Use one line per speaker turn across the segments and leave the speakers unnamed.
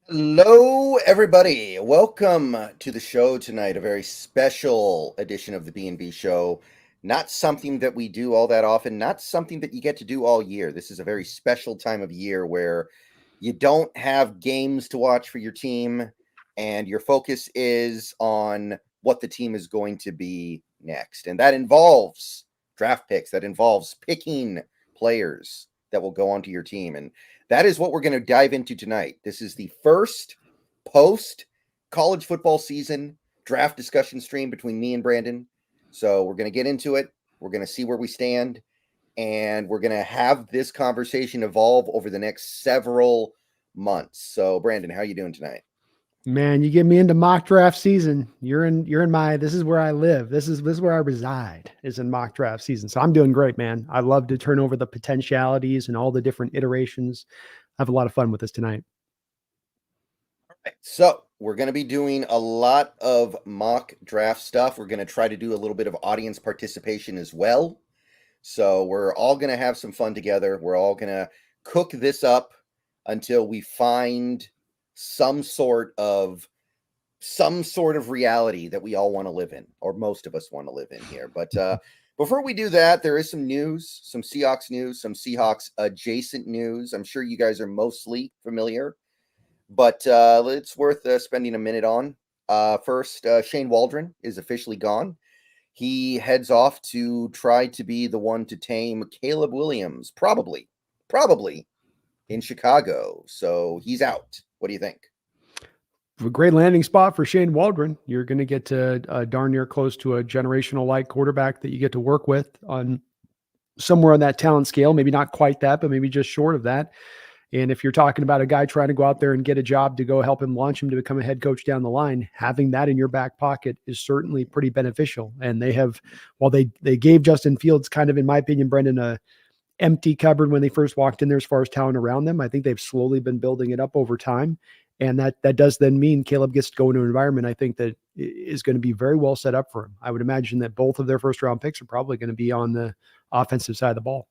Hello, everybody. Welcome to the show tonight. A very special edition of the B&B Show. Not something that we do all that often, not something that you get to do all year. This is a very special time of year where you don't have games to watch for your team, and your focus is on what the team is going to be next. And that involves draft picks, that involves picking players that will go onto your team. And that is what we're going to dive into tonight. This is the first post college football season draft discussion stream between me and Brandon. So we're going to get into it. We're going to see where we stand, and we're going to have this conversation evolve over the next several months. So, Brandon, how are you doing tonight?
Man, you get me into mock draft season. You're in my this is where I live. This is where I reside, is in mock draft season. So I'm doing great, man. I love to turn over the potentialities and all the different iterations. I have a lot of fun with this tonight.
So we're going to be doing a lot of mock draft stuff. We're going to try to do a little bit of audience participation as well. So we're all going to have some fun together. We're all going to cook this up until we find some sort of reality that we all want to live in, or most of us want to live in here. But before we do that, there is some news, some Seahawks adjacent news. I'm sure you guys are mostly familiar, but it's worth spending a minute on. First, Shane Waldron is officially gone. He heads off to try to be the one to tame Caleb Williams, probably in Chicago. So he's out. What do you think?
A great landing spot for Shane Waldron. You're going to get to darn near close to a generational like quarterback that you get to work with on somewhere on that talent scale. Maybe not quite that, but maybe just short of that. And if you're talking about a guy trying to go out there and get a job to go help him launch him to become a head coach down the line, having that in your back pocket is certainly pretty beneficial. And they have, while they gave Justin Fields kind of, in my opinion, Brendan, a empty cupboard when they first walked in there as far as talent around them. I think they've slowly been building it up over time. And that does then mean Caleb gets to go into an environment I think that is going to be very well set up for him. I would imagine that both of their first round picks are probably going to be on the offensive side of the ball.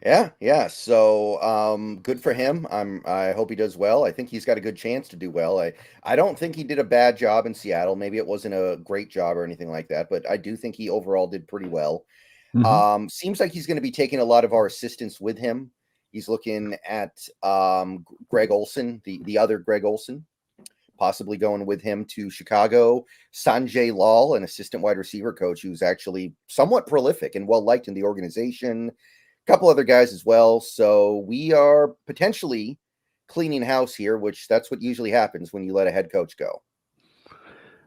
Yeah. So good for him. I hope he does well. I think he's got a good chance to do well. I don't think he did a bad job in Seattle. Maybe it wasn't a great job or anything like that, but I do think he overall did pretty well. Seems like he's going to be taking a lot of our assistants with him. He's looking at Greg Olson, the other Greg Olson, possibly going with him to Chicago. Sanjay Lal, an assistant wide receiver coach who's actually somewhat prolific and well liked in the organization. A couple other guys as well. So we are potentially cleaning house here, which that's what usually happens when you let a head coach go.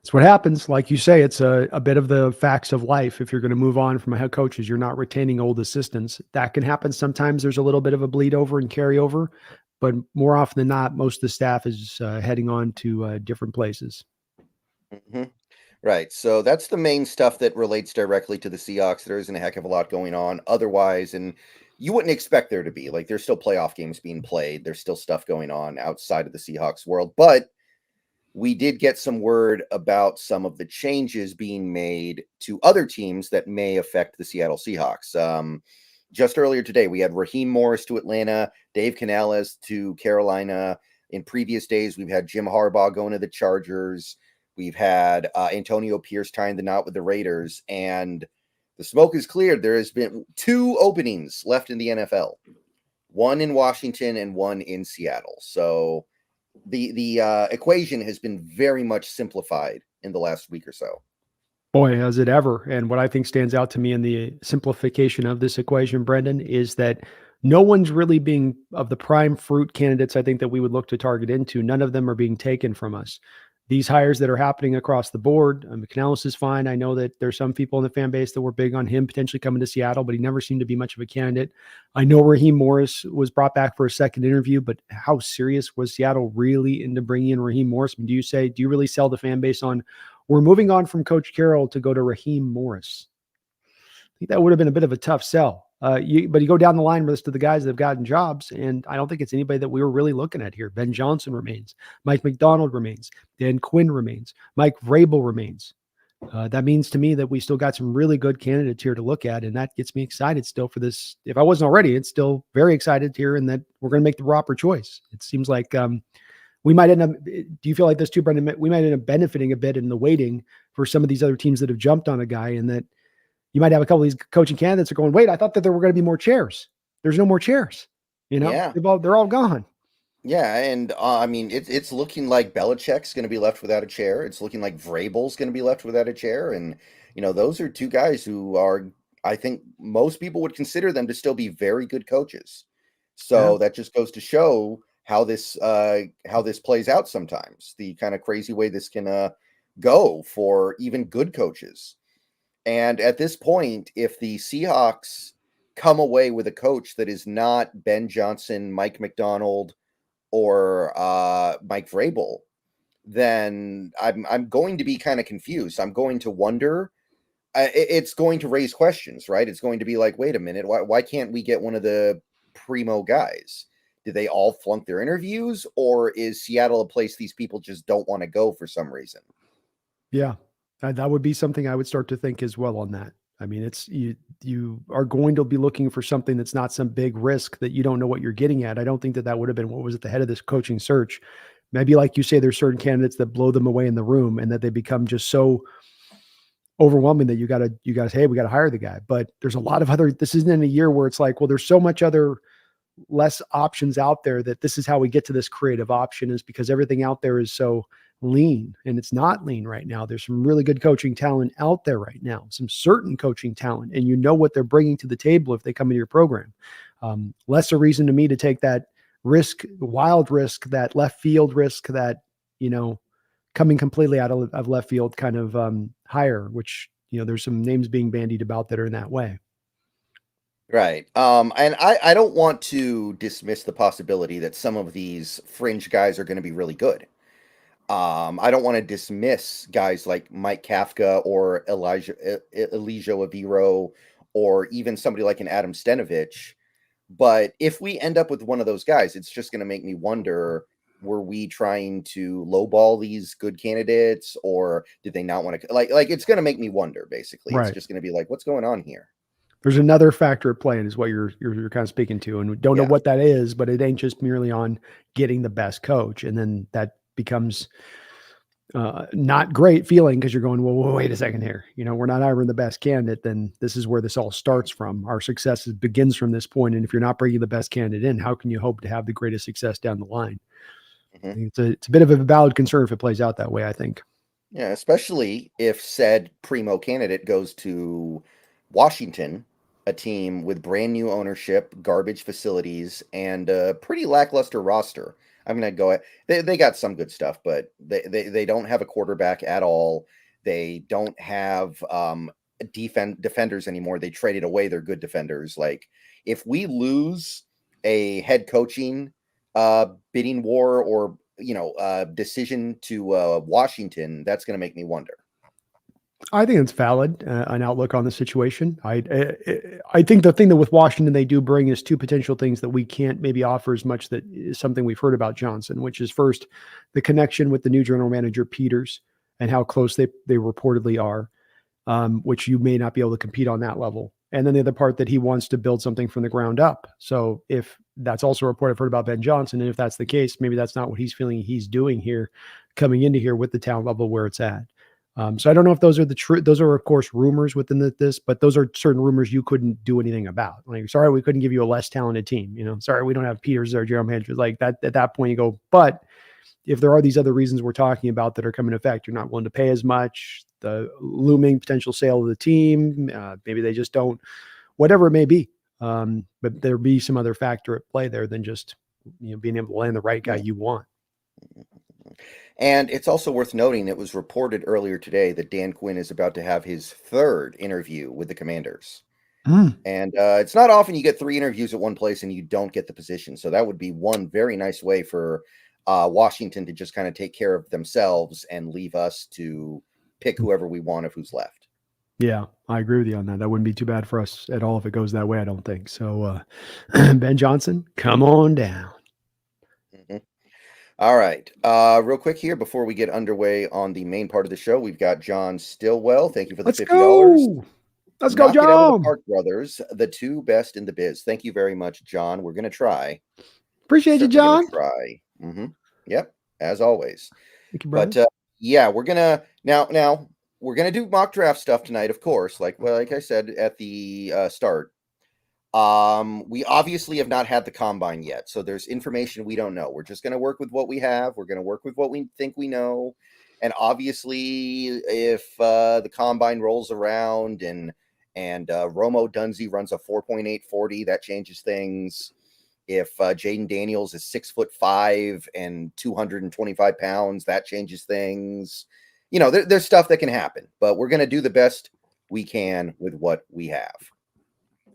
It's what happens. Like you say, it's a bit of the facts of life. If you're going to move on from a head coach, is you're not retaining old assistants. That can happen. Sometimes there's a little bit of a bleed over and carry over, but more often than not, most of the staff is heading on to different places.
Mm-hmm. Right. So that's the main stuff that relates directly to the Seahawks. There isn't a heck of a lot going on otherwise, and you wouldn't expect there to be. Like, there's still playoff games being played. There's still stuff going on outside of the Seahawks world, but we did get some word about some of the changes being made to other teams that may affect the Seattle Seahawks. Just earlier today, we had Raheem Morris to Atlanta, Dave Canales to Carolina. In previous days, we've had Jim Harbaugh going to the Chargers. We've had Antonio Pierce tying the knot with the Raiders, and the smoke is cleared. There has been 2 openings left in the NFL, one in Washington and one in Seattle. So the equation has been very much simplified in the last week or so.
Boy, has it ever. And what I think stands out to me in the simplification of this equation, Brendan, is that no one's really being, of the prime fruit candidates I think that we would look to target into, none of them are being taken from us. These hires that are happening across the board, McNellis is fine. I know that there's some people in the fan base that were big on him potentially coming to Seattle, but he never seemed to be much of a candidate. I know Raheem Morris was brought back for a second interview, but how serious was Seattle really into bringing in Raheem Morris? I mean, do you really sell the fan base on, we're moving on from Coach Carroll to go to Raheem Morris? I think that would have been a bit of a tough sell. But you go down the line list of the guys that have gotten jobs, and I don't think it's anybody that we were really looking at here. Ben Johnson remains. Mike McDonald remains. Dan Quinn remains. Mike Vrabel remains. That means to me that we still got some really good candidates here to look at, and that gets me excited still for this. If I wasn't already, it's still very excited here, and that we're going to make the proper choice. It seems like we might end up. Do you feel like this too, Brendan? We might end up benefiting a bit in the waiting for some of these other teams that have jumped on a guy, and that you might have a couple of these coaching candidates are going, wait, I thought that there were going to be more chairs. There's no more chairs.
Yeah.
They're all gone.
Yeah, and I mean it's looking like Belichick's going to be left without a chair. It's looking like Vrabel's going to be left without a chair, and those are two guys who are, I think most people would consider them to still be very good coaches.
Yeah.
So that just goes to show how this plays out sometimes. The kind of crazy way this can go for even good coaches. And at this point, if the Seahawks come away with a coach that is not Ben Johnson, Mike McDonald, or Mike Vrabel, then I'm going to be kind of confused. I'm going to wonder. It's going to raise questions, right? It's going to be like, wait a minute, why can't we get one of the primo guys? Did they all flunk their interviews, or is Seattle a place these people just don't want to go for some reason?
Yeah, that would be something I would start to think as well on that. I mean, it's you are going to be looking for something that's not some big risk that you don't know what you're getting at. I don't think that that would have been what was at the head of this coaching search. Maybe like you say, there's certain candidates that blow them away in the room, and that they become just so overwhelming that you got to say, hey, we got to hire the guy. But there's a lot of other. This isn't in a year where it's like, well, there's so much other less options out there that this is how we get to this creative option, is because everything out there is so lean, and it's not lean right now. There's some really good coaching talent out there right now, some certain coaching talent, and you know what they're bringing to the table if they come into your program. Less a reason to me to take that risk, wild risk, that left field risk, that, coming completely out of left field kind of hire, which, there's some names being bandied about that are in that way.
Right. And I don't want to dismiss the possibility that some of these fringe guys are going to be really good. I don't want to dismiss guys like Mike Kafka or Elijah Aviro, or even somebody like an Adam Stenovich. But if we end up with one of those guys, it's just going to make me wonder, were we trying to lowball these good candidates, or did they not want to like it's going to make me wonder, basically. It's
Right.
just going to be like, what's going on here?
There's another factor at play, and is what you're kind of speaking to, and we don't know
Yeah.
what that is, but it ain't just merely on getting the best coach, and then that becomes not great feeling, because you're going, well, wait a second here. We're not hiring the best candidate. Then this is where this all starts from. Our success begins from this point, and if you're not bringing the best candidate in, how can you hope to have the greatest success down the line? I
Mhm.
think it's a bit of a valid concern if it plays out that way, I think.
Yeah, especially if said primo candidate goes to Washington, a team with brand new ownership, garbage facilities, and a pretty lackluster roster. I'm gonna go. They got some good stuff, but they don't have a quarterback at all. They don't have defenders anymore. They traded away their good defenders. Like, if we lose a head coaching bidding war, or decision to Washington, that's going to make me wonder.
I think it's valid, an outlook on the situation. I think the thing that with Washington they do bring is two potential things that we can't maybe offer as much, that is something we've heard about Johnson, which is first the connection with the new general manager Peters, and how close they reportedly are, which you may not be able to compete on that level. And then the other part, that he wants to build something from the ground up. So if that's also a report I've heard about Ben Johnson, and if that's the case, maybe that's not what he's feeling he's doing here, coming into here with the talent level where it's at. So I don't know if those are the true. Those are, of course, rumors within this, but those are certain rumors you couldn't do anything about. Like, sorry, we couldn't give you a less talented team. Sorry, we don't have Peters as our general manager. Like that, at that point, you go. But if there are these other reasons we're talking about that are coming to effect, you're not willing to pay as much, the looming potential sale of the team, maybe they just don't, whatever it may be. But there be some other factor at play there than just being able to land the right guy
Yeah.
you want.
And it's also worth noting, it was reported earlier today that Dan Quinn is about to have his third interview with the Commanders.
Mm.
And it's not often you get 3 interviews at one place and you don't get the position. So that would be one very nice way for Washington to just kind of take care of themselves and leave us to pick whoever we want of who's left.
Yeah, I agree with you on that. That wouldn't be too bad for us at all if it goes that way, I don't think. So, Ben Johnson, come on down.
Mhm. All right. Real quick here before we get underway on the main part of the show, we've got John Stillwell. Thank you for the
Let's
$50.
go. Let's go,
Knock it out of the
John.
park, brothers. The two best in the biz. Thank you very much, John. We're going to try.
Appreciate you,
Certainly going
John.
to try. Yep. as always.
Thank you,
But
brother.
yeah, we're gonna now we're gonna do mock draft stuff tonight, of course. Like I said at the start. We obviously have not had the combine yet, so there's information we don't know. We're just going to work with what we have. We're going to work with what we think we know, and obviously, if the combine rolls around and Romo Dunze runs a 4.840, that changes things. If Jaden Daniels is 6'5" and 225 pounds, that changes things. There's stuff that can happen, but we're going to do the best we can with what we have.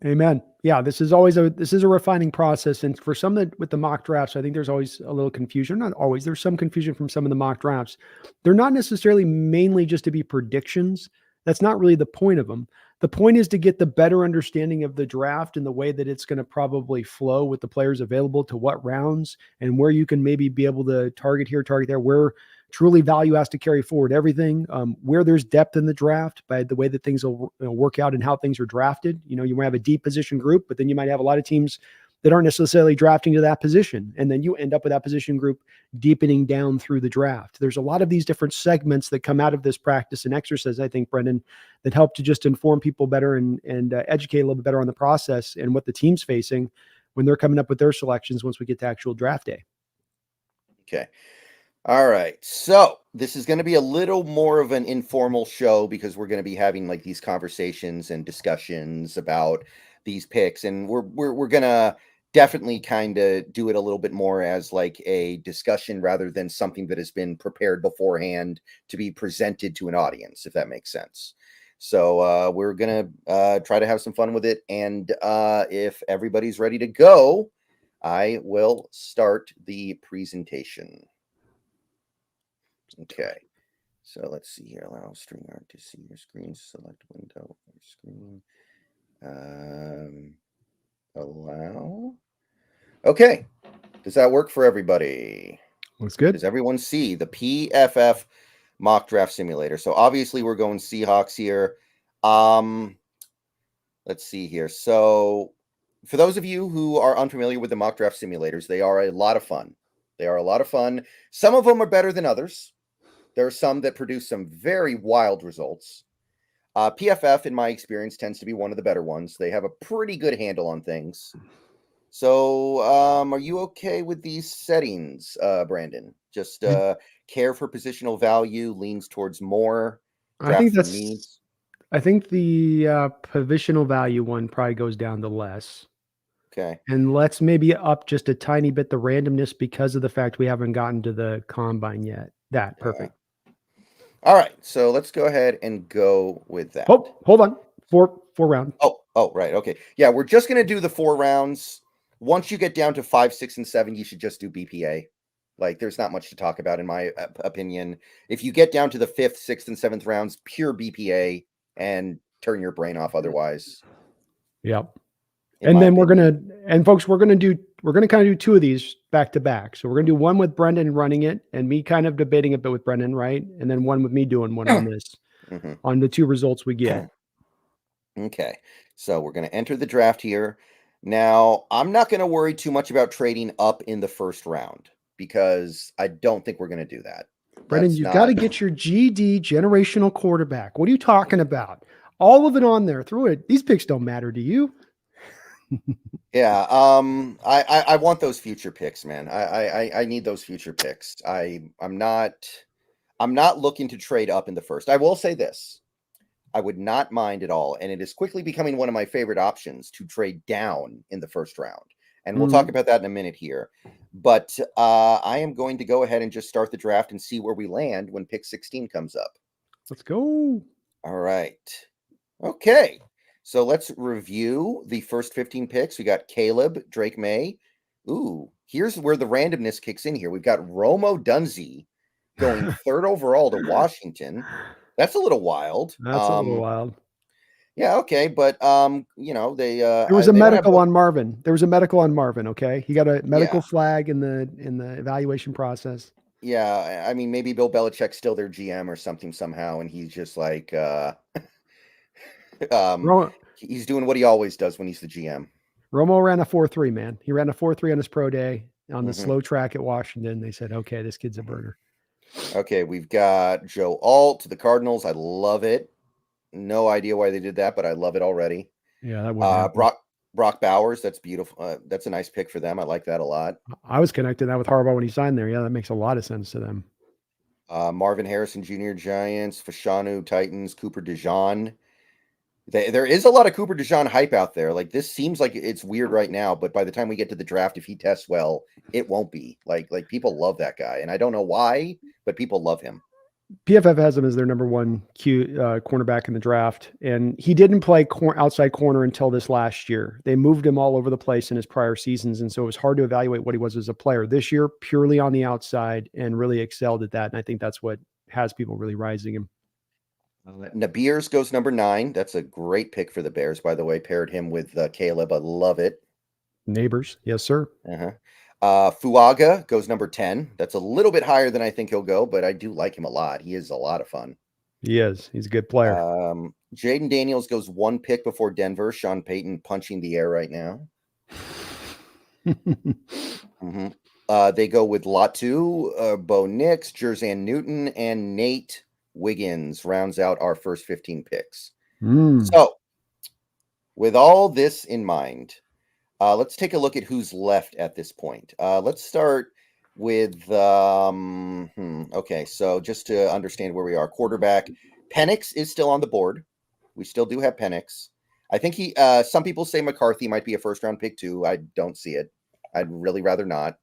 Amen. Yeah, this is a refining process, and for some that with the mock drafts, I think there's always a little confusion. Not always. There's some confusion from some of the mock drafts. They're not necessarily mainly just to be predictions. That's not really the point of them. The point is to get the better understanding of the draft and the way that it's going to probably flow with the players available to what rounds and where you can maybe be able to target here, target there, where truly value has to carry forward everything, where there's depth in the draft by the way that things will work out and how things are drafted. You might have a deep position group, but then you might have a lot of teams that aren't necessarily drafting to that position. And then you end up with that position group deepening down through the draft. There's a lot of these different segments that come out of this practice and exercise, I think, Brendan, that help to just inform people better and educate a little bit better on the process and what the team's facing when they're coming up with their selections once we get to actual draft day.
Okay. All right. So this is going to be a little more of an informal show because we're going to be having like these conversations and discussions about these picks, and we're going to definitely kind of do it a little bit more as like a discussion rather than something that has been prepared beforehand to be presented to an audience, if that makes sense. So we're going to try to have some fun with it, and if everybody's ready to go, I will start the presentation. Okay, so let's see here. Allow StreamYard to see your screen. Select window or screen. Allow. Okay, does that work for everybody?
Looks good.
Does everyone see the PFF mock draft simulator? So obviously we're going Seahawks here. Let's see here. So for those of you who are unfamiliar with the mock draft simulators, they are a lot of fun. They are a lot of fun. Some of them are better than others. There are some that produce some very wild results. PFF, in my experience, tends to be one of the better ones. They have a pretty good handle on things. So, are you okay with these settings, Brandon? Just care for positional value leans towards more,
I
draft
think
for
that's
needs.
I think the provisional value one probably goes down to less.
Okay.
And let's maybe up just a tiny bit the randomness because of the fact we haven't gotten to the combine yet. That
Yeah.
perfect.
All right. So let's go ahead and go with that.
Oh, hold on. Four round.
Oh, right. Okay. Yeah, we're just gonna do the 4 rounds. Once you get down to 5, 6, and 7, you should just do BPA. Like, there's not much to talk about, in my opinion. If you get down to the 5th, 6th, and 7th rounds, pure BPA and turn your brain off otherwise.
Yep.
In
And
my
then
opinion.
folks, we're gonna kind of do two of these back to back. So we're gonna do one with Brendan running it and me kind of debating a bit with Brendan, right? And then one with me doing one on this,
Mhm.
on the two results we get.
Okay. So we're gonna enter the draft here. Now, I'm not gonna worry too much about trading up in the first round because I don't think we're gonna do that.
Brendan,
That's
you've got to
not.
get your GD generational quarterback. What are you talking about? All of it on there. Through it. These picks don't matter to you.
Yeah, I want those future picks, man. I need those future picks. I'm not looking to trade up in the first. I will say this. I would not mind at all, and it is quickly becoming one of my favorite options to trade down in the first round. And we'll talk about that in a minute here. But I am going to go ahead and just start the draft and see where we land when pick 16 comes up.
Let's go.
All right. Okay. So let's review the first 15 picks. We got Caleb, Drake May. Ooh, here's where the randomness kicks in here. We've got Romo Dunze going third overall to Washington. That's a little wild.
That's a little wild.
Yeah, okay, but they
There was a
they don't have
medical on Marvin. There was a medical on Marvin. Okay, he got a medical
yeah.
flag in the evaluation process.
Yeah, I mean maybe Bill Belichick's still their GM or something somehow, and he's just like um
Ro-
he's doing what he always does when he's the GM.
Romo ran a 4.3, man. He ran a 4.3 on his pro day, on the
Hmm.
slow track at Washington, they said, okay, this kid's a
Hmm.
burner.
Okay, we've got Joe Alt to the Cardinals. I love it. No idea why they did that, but I love it already.
Yeah, that wouldn't happen.
Brock Bowers. That's beautiful. That's a nice pick for them. I like that a lot.
I was connecting that with Harbaugh when he signed there. Yeah, that makes a lot of sense to them.
Marvin Harrison Jr. Giants, Fashanu Titans, Cooper DeJean. There is a lot of Cooper DeJean hype out there. Like this seems like it's weird right now, but by the time we get to the draft, if he tests well, it won't be. Like people love that guy, and I don't know why, but people love him.
PFF has him as their number one cornerback in the draft, and he didn't play outside corner until this last year. They moved him all over the place in his prior seasons, and so it was hard to evaluate what he was as a player. This year, purely on the outside, and really excelled at that. And I think that's what has people really rising him.
Nabiers goes number 9. That's a great pick for the Bears, by the way. Paired him with Caleb. I love it.
Neighbors, yes, sir.
Uh-huh. Fuaga goes number 10. That's a little bit higher than I think he'll go, but I do like him a lot. He is a lot of fun.
He is. He's a good player.
Jaden Daniels goes 1 pick before Denver. Sean Payton punching the air right now. Mm-hmm. They go with Latu, Bo Nix, Jerzan Newton, and Nate Wiggins rounds out our first 15 picks. So, with all this in mind, let's take a look at who's left at this point. Let's start with okay, so just to understand where we are, quarterback Penix is still on the board. We still do have Penix. I think he some people say McCarthy might be a first round pick too. I don't see it. I'd really rather not.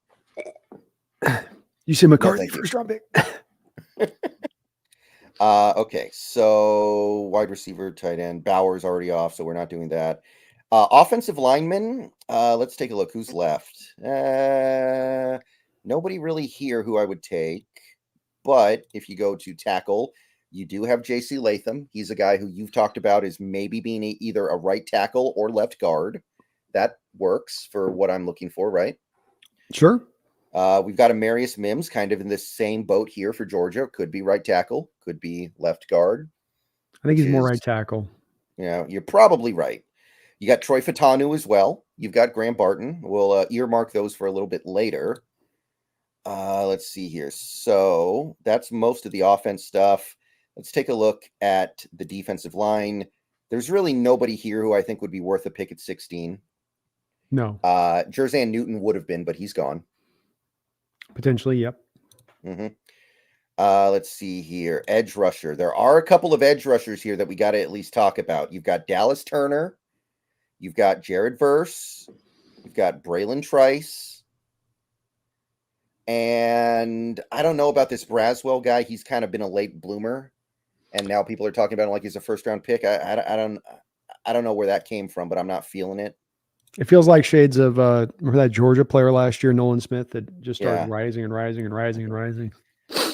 You say McCarthy
No,
first round pick?
Okay, so wide receiver, tight end, Bauer's already off, so we're not doing that. Offensive lineman, let's take a look. Who's left? Nobody really here who I would take. But if you go to tackle, you do have J.C. Latham. He's a guy who you've talked about as maybe being either a right tackle or left guard. That works for what I'm looking for, right?
Sure.
We've got Amarius Mims kind of in the same boat here for Georgia. Could be right tackle, could be left guard.
I think he's more right tackle.
Yeah, you're probably right. You got Troy Fatanu as well. You've got Graham Barton. We'll earmark those for a little bit later. Let's see here. So that's most of the offense stuff. Let's take a look at the defensive line. There's really nobody here who I think would be worth a pick at 16.
No.
Jerzan Newton would have been, but he's gone.
Potentially, yep.
Mm-hmm. Let's see here. Edge rusher. There are a couple of edge rushers here that we got to at least talk about. You've got Dallas Turner. You've got Jared Verse. You've got Braylon Trice. And I don't know about this Braswell guy. He's kind of been a late bloomer. And now people are talking about him like he's a first round pick. I don't know where that came from, but I'm not feeling it.
It feels like shades of remember that Georgia player last year, Nolan Smith, that just started rising and rising and rising and rising.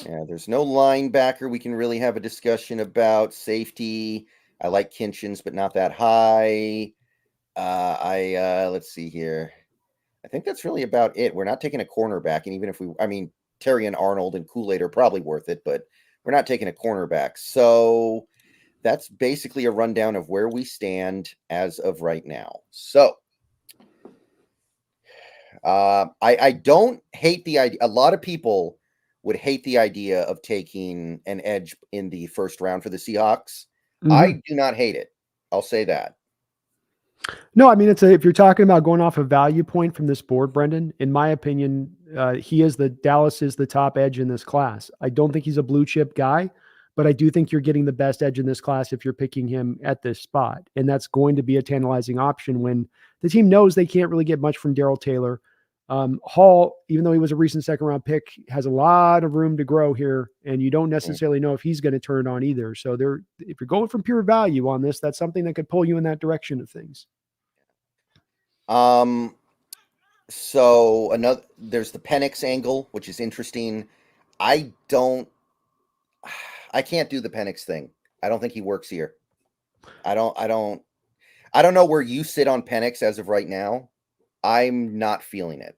Yeah, there's no linebacker we can really have a discussion about. Safety, I like Kinchins, but not that high. Let's see here. I think that's really about it. We're not taking a cornerback, and even if Terry and Arnold and Kool-Aid are probably worth it, but we're not taking a cornerback. So that's basically a rundown of where we stand as of right now. So I don't hate the idea. A lot of people would hate the idea of taking an edge in the first round for the Seahawks. Mm-hmm. I do not hate it. I'll say that.
No, I mean, if you're talking about going off a value point from this board, Brendan, in my opinion, Dallas is the top edge in this class. I don't think he's a blue chip guy, but I do think you're getting the best edge in this class if you're picking him at this spot. And that's going to be a tantalizing option when the team knows they can't really get much from Darrell Taylor. Hall, even though he was a recent second round pick, has a lot of room to grow here, and you don't necessarily know if he's going to turn it on either. So if you're going from pure value on this, that's something that could pull you in that direction of things.
So there's the Penix angle, which is interesting. I can't do the Penix thing. I don't think he works here. I don't know where you sit on Penix as of right now. I'm not feeling it.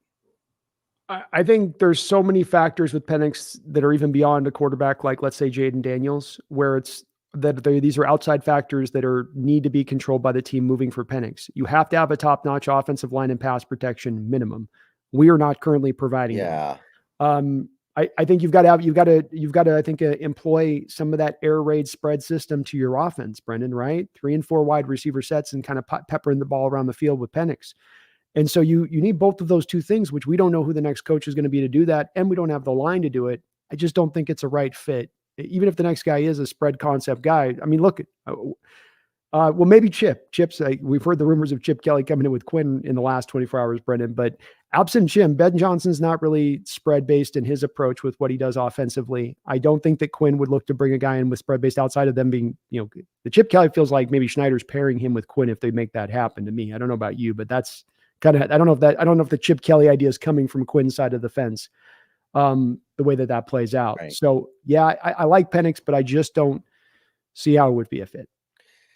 I think there's so many factors with Penix that are even beyond a quarterback, like let's say Jaden Daniels, where it's that these are outside factors that need to be controlled by the team moving for Penix. You have to have a top-notch offensive line and pass protection minimum. We are not currently providing that.
Yeah.
I think you've got to I think employ some of that air raid spread system to your offense, Brendan. Right, 3 and 4 wide receiver sets and kind of peppering the ball around the field with Penix. And so you need both of those two things, which we don't know who the next coach is going to be to do that, and we don't have the line to do it. I just don't think it's a right fit. Even if the next guy is a spread concept guy, I mean, look, well, maybe Chip. Chip's. We've heard the rumors of Chip Kelly coming in with Quinn in the last 24 hours, Brendan. But absent Jim, Ben Johnson's not really spread based in his approach with what he does offensively. I don't think that Quinn would look to bring a guy in with spread based outside of them being, the Chip Kelly feels like maybe Schneider's pairing him with Quinn if they make that happen. To me, I don't know about you, but that's kind of. I don't know if the Chip Kelly idea is coming from Quinn's side of the fence. The way that plays out.
Right.
So yeah, I like Penix, but I just don't see how it would be a fit.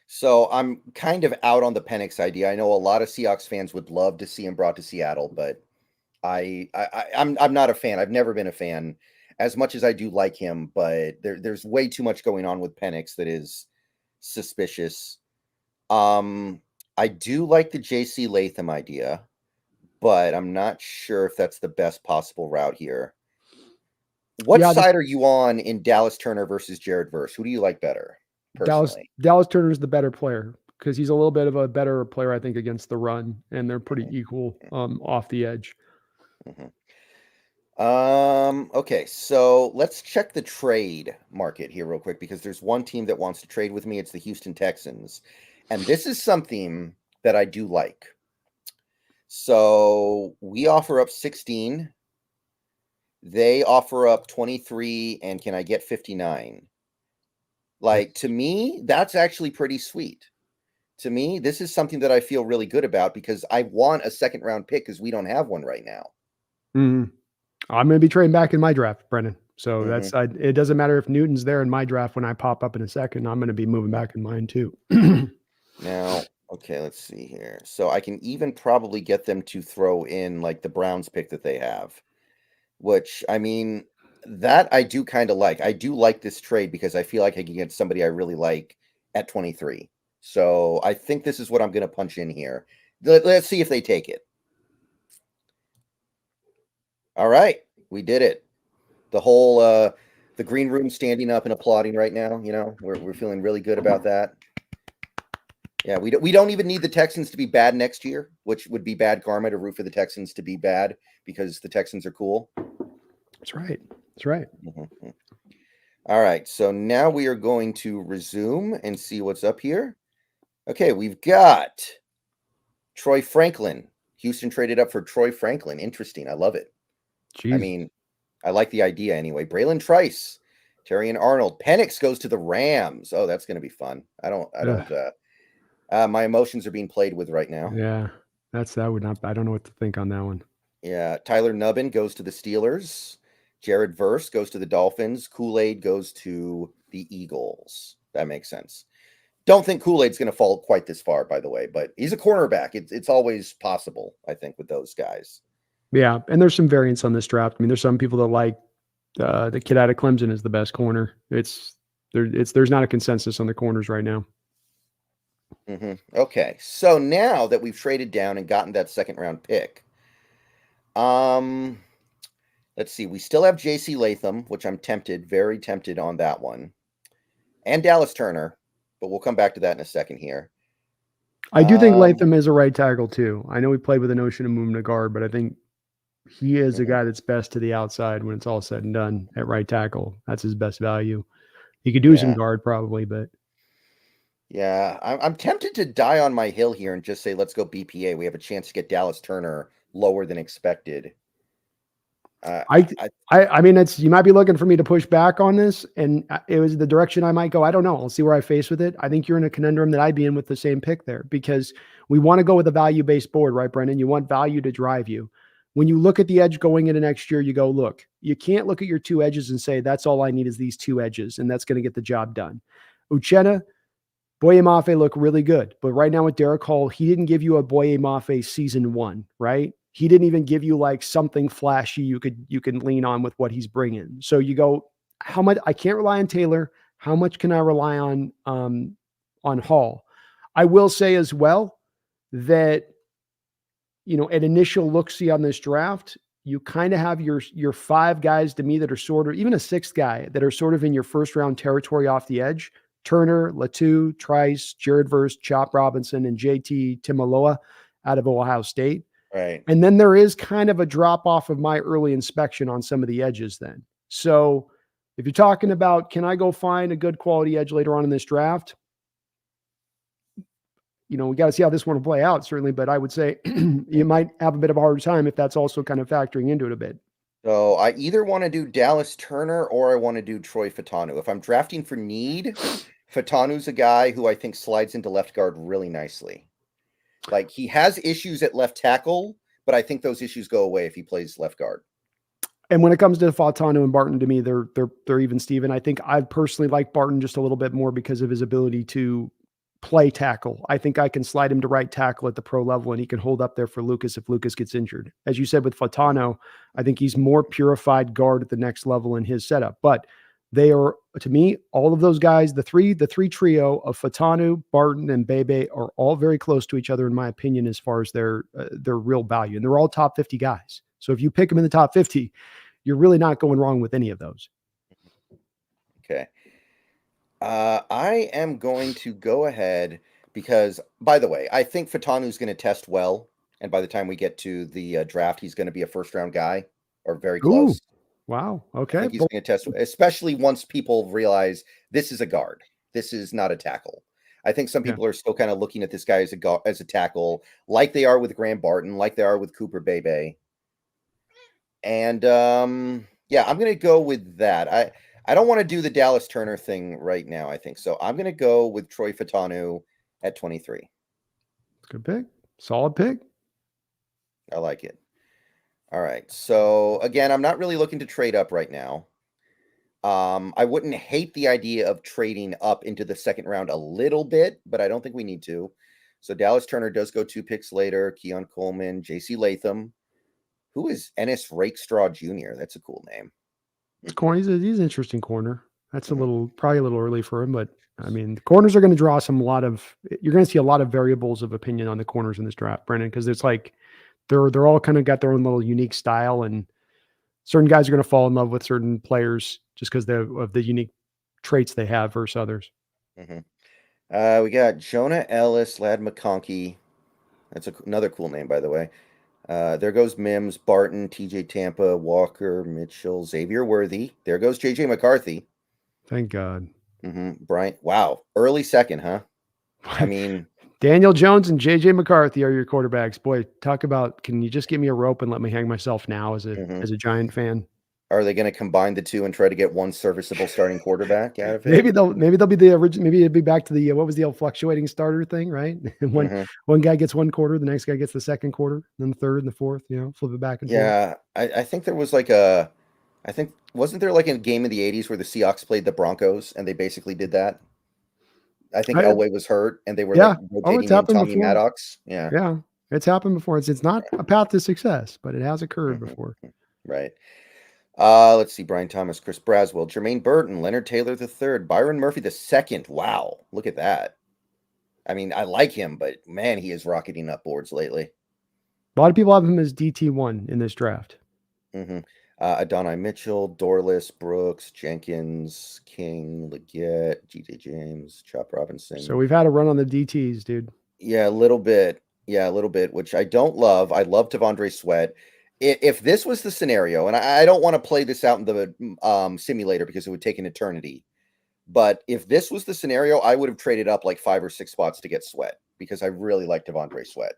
So I'm kind of out on the Penix idea. I know a lot of Seahawks fans would love to see him brought to Seattle, but I'm not a fan. I've never been a fan as much as I do like him, but there's way too much going on with Penix that is suspicious. I do like the JC Latham idea, but I'm not sure if that's the best possible route here. What side are you on in Dallas Turner versus Jared Verse? Who do you like better? Personally,
Dallas Turner's the better player because he's a little bit of a better player, I think, against the run, and they're pretty equal off the edge.
Okay, so let's check the trade market here real quick because there's one team that wants to trade with me. It's the Houston Texans, and this is something that I do like. So we offer up 16. They offer up 23, and can I get 59? Like, to me, that's actually pretty sweet. To me, this is something that I feel really good about because I want a second round pick because we don't have one right now.
I'm going to be trading back in my draft, Brendan. So it doesn't matter if Newton's there in my draft when I pop up in a second. I'm going to be moving back in mine too.
Now, okay, let's see here. So I can even probably get them to throw in like the Browns pick that they have, which I mean, that I do kind of like. I do like this trade because I feel like I can get somebody I really like at 23. So I think this is what I'm going to punch in here. Let's see if they take it. All right, we did it. The whole the green room standing up and applauding right now. We're feeling really good about that. Yeah, we don't even need the Texans to be bad next year, which would be bad karma to root for the Texans to be bad because the Texans are cool.
That's right. That's right.
Mm-hmm. All right, so now we are going to resume and see what's up here. Okay, we've got Troy Franklin. Houston traded up for Troy Franklin. Interesting. I love it.
Jeez.
I mean, I like the idea anyway. Braylon Trice, Terry and Arnold. Penix goes to the Rams. Oh, that's going to be fun. I don't. My emotions are being played with right now.
Yeah, I don't know what to think on that one.
Yeah, Tyler Nubbin goes to the Steelers. Jared Verse goes to the Dolphins. Kool-Aid goes to the Eagles. That makes sense. Don't think Kool-Aid's going to fall quite this far, by the way, but he's a cornerback. It's always possible, I think, with those guys.
Yeah, and there's some variance on this draft. I mean, there's some people that like the kid out of Clemson is the best corner. There's not a consensus on the corners right now.
Okay, so now that we've traded down and gotten that second round pick, let's see. We still have JC Latham, which I'm very tempted on that one, and Dallas Turner, but we'll come back to that in a second here.
I do think Latham is a right tackle too. I know we played with the notion of moving to guard, but I think he is a guy that's best to the outside when it's all said and done at right tackle. That's his best value. He could do some guard probably, but
yeah, I'm tempted to die on my hill here and just say, let's go BPA. We have a chance to get Dallas Turner lower than expected.
I mean, you might be looking for me to push back on this, and it was the direction I might go. I don't know. I'll see where I face with it. I think you're in a conundrum that I'd be in with the same pick there because we want to go with a value-based board, right, Brendan? You want value to drive you. When you look at the edge going into next year, you go, look, you can't look at your two edges and say, that's all I need is these two edges, and that's going to get the job done. Uchenna, Boye Mafe look really good. But right now with Derek Hall, he didn't give you a Boye Mafe season one, right? He didn't even give you like something flashy you can lean on with what he's bringing. So you go, how much? I can't rely on Taylor. How much can I rely on Hall? I will say as well that An initial look-see on this draft, you kind of have your five guys to me that are sort of, even a sixth guy that are sort of in your first round territory off the edge. Turner, Latu, Trice, Jared Verse, Chop Robinson, and JT Timaloa out of Ohio State.
Right.
And then there is kind of a drop off of my early inspection on some of the edges then. So if you're talking about, can I go find a good quality edge later on in this draft? We got to see how this one will play out, certainly. But I would say you might have a bit of a harder time if that's also kind of factoring into it a bit.
So I either want to do Dallas Turner or I want to do Troy Fatanu. If I'm drafting for need, Fatanu's a guy who I think slides into left guard really nicely. Like, he has issues at left tackle, but I think those issues go away if he plays left guard.
And when it comes to Fatanu and Barton, to me, they're even Steven. I think I personally like Barton just a little bit more because of his ability to play tackle. I think I can slide him to right tackle at the pro level, and he can hold up there for Lucas if Lucas gets injured. As you said with Fatano, I think he's more purified guard at the next level in his setup. But they are, to me, all of those guys, the three trio of Fatanu, Barton, and Bebe are all very close to each other, in my opinion, as far as their real value. And they're all top 50 guys. So if you pick them in the top 50, you're really not going wrong with any of those.
Okay. I am going to go ahead because, by the way, I think Fatanu's going to test well. And by the time we get to the draft, he's going to be a first-round guy or very close.
Ooh, wow.
I
Okay.
think he's going to test, especially once people realize this is a guard. This is not a tackle. I think some people are still kind of looking at this guy as a tackle, like they are with Graham Barton, like they are with Cooper Bebe. And yeah, I'm going to go with that. I don't want to do the Dallas Turner thing right now, I think. So I'm going to go with Troy Fatanu at 23.
Good pick. Solid pick.
I like it. All right. So again, I'm not really looking to trade up right now. I wouldn't hate the idea of trading up into the second round a little bit, but I don't think we need to. So Dallas Turner does go 2 picks later. Keon Coleman, J.C. Latham. Who is Ennis Rakestraw Jr.? That's a cool name.
He's an interesting corner. That's probably a little early for him, but I mean, the corners are going to draw you're going to see a lot of variables of opinion on the corners in this draft, Brendan, because it's like they're all kind of got their own little unique style, and certain guys are going to fall in love with certain players just because of the unique traits they have versus others.
We got Jonah Ellis, Lad McConkey. That's another cool name, by the way. There goes Mims, Barton, TJ Tampa, Walker, Mitchell, Xavier Worthy. There goes JJ McCarthy.
Thank God.
Bryant. Wow. Early second, huh? I mean,
Daniel Jones and JJ McCarthy are your quarterbacks. Boy, talk about, can you just give me a rope and let me hang myself now as a Giant fan?
Are they going to combine the two and try to get one serviceable starting quarterback out of it?
Maybe they'll be the original. Maybe it'd be back to the what was the old fluctuating starter thing, right? One guy gets one quarter, the next guy gets the second quarter, then the third and the fourth. Flip it back and forth.
Yeah, I think there was wasn't there like a game in the 80s where the Seahawks played the Broncos and they basically did that? I think Elway was hurt and they were rotating in Tommy Maddox.
Yeah, it's happened before. It's not a path to success, but it has occurred before.
Right. Let's see. Brian Thomas, Chris Braswell, Jermaine Burton, Leonard Taylor III, Byron Murphy II. Wow, look at that. I mean, I like him, but man, he is rocketing up boards lately.
A lot of people have him as DT1 in this draft.
Adonai Mitchell, Dorless, Brooks, Jenkins, King, Leggett, G.J. James, Chop Robinson.
So we've had a run on the DTs, dude.
Yeah, a little bit. Which I don't love. I love Tavondre Sweat. If this was the scenario, and I don't want to play this out in the simulator because it would take an eternity, but if this was the scenario, I would have traded up like 5 or 6 spots to get Sweat because I really like Tavondre Sweat.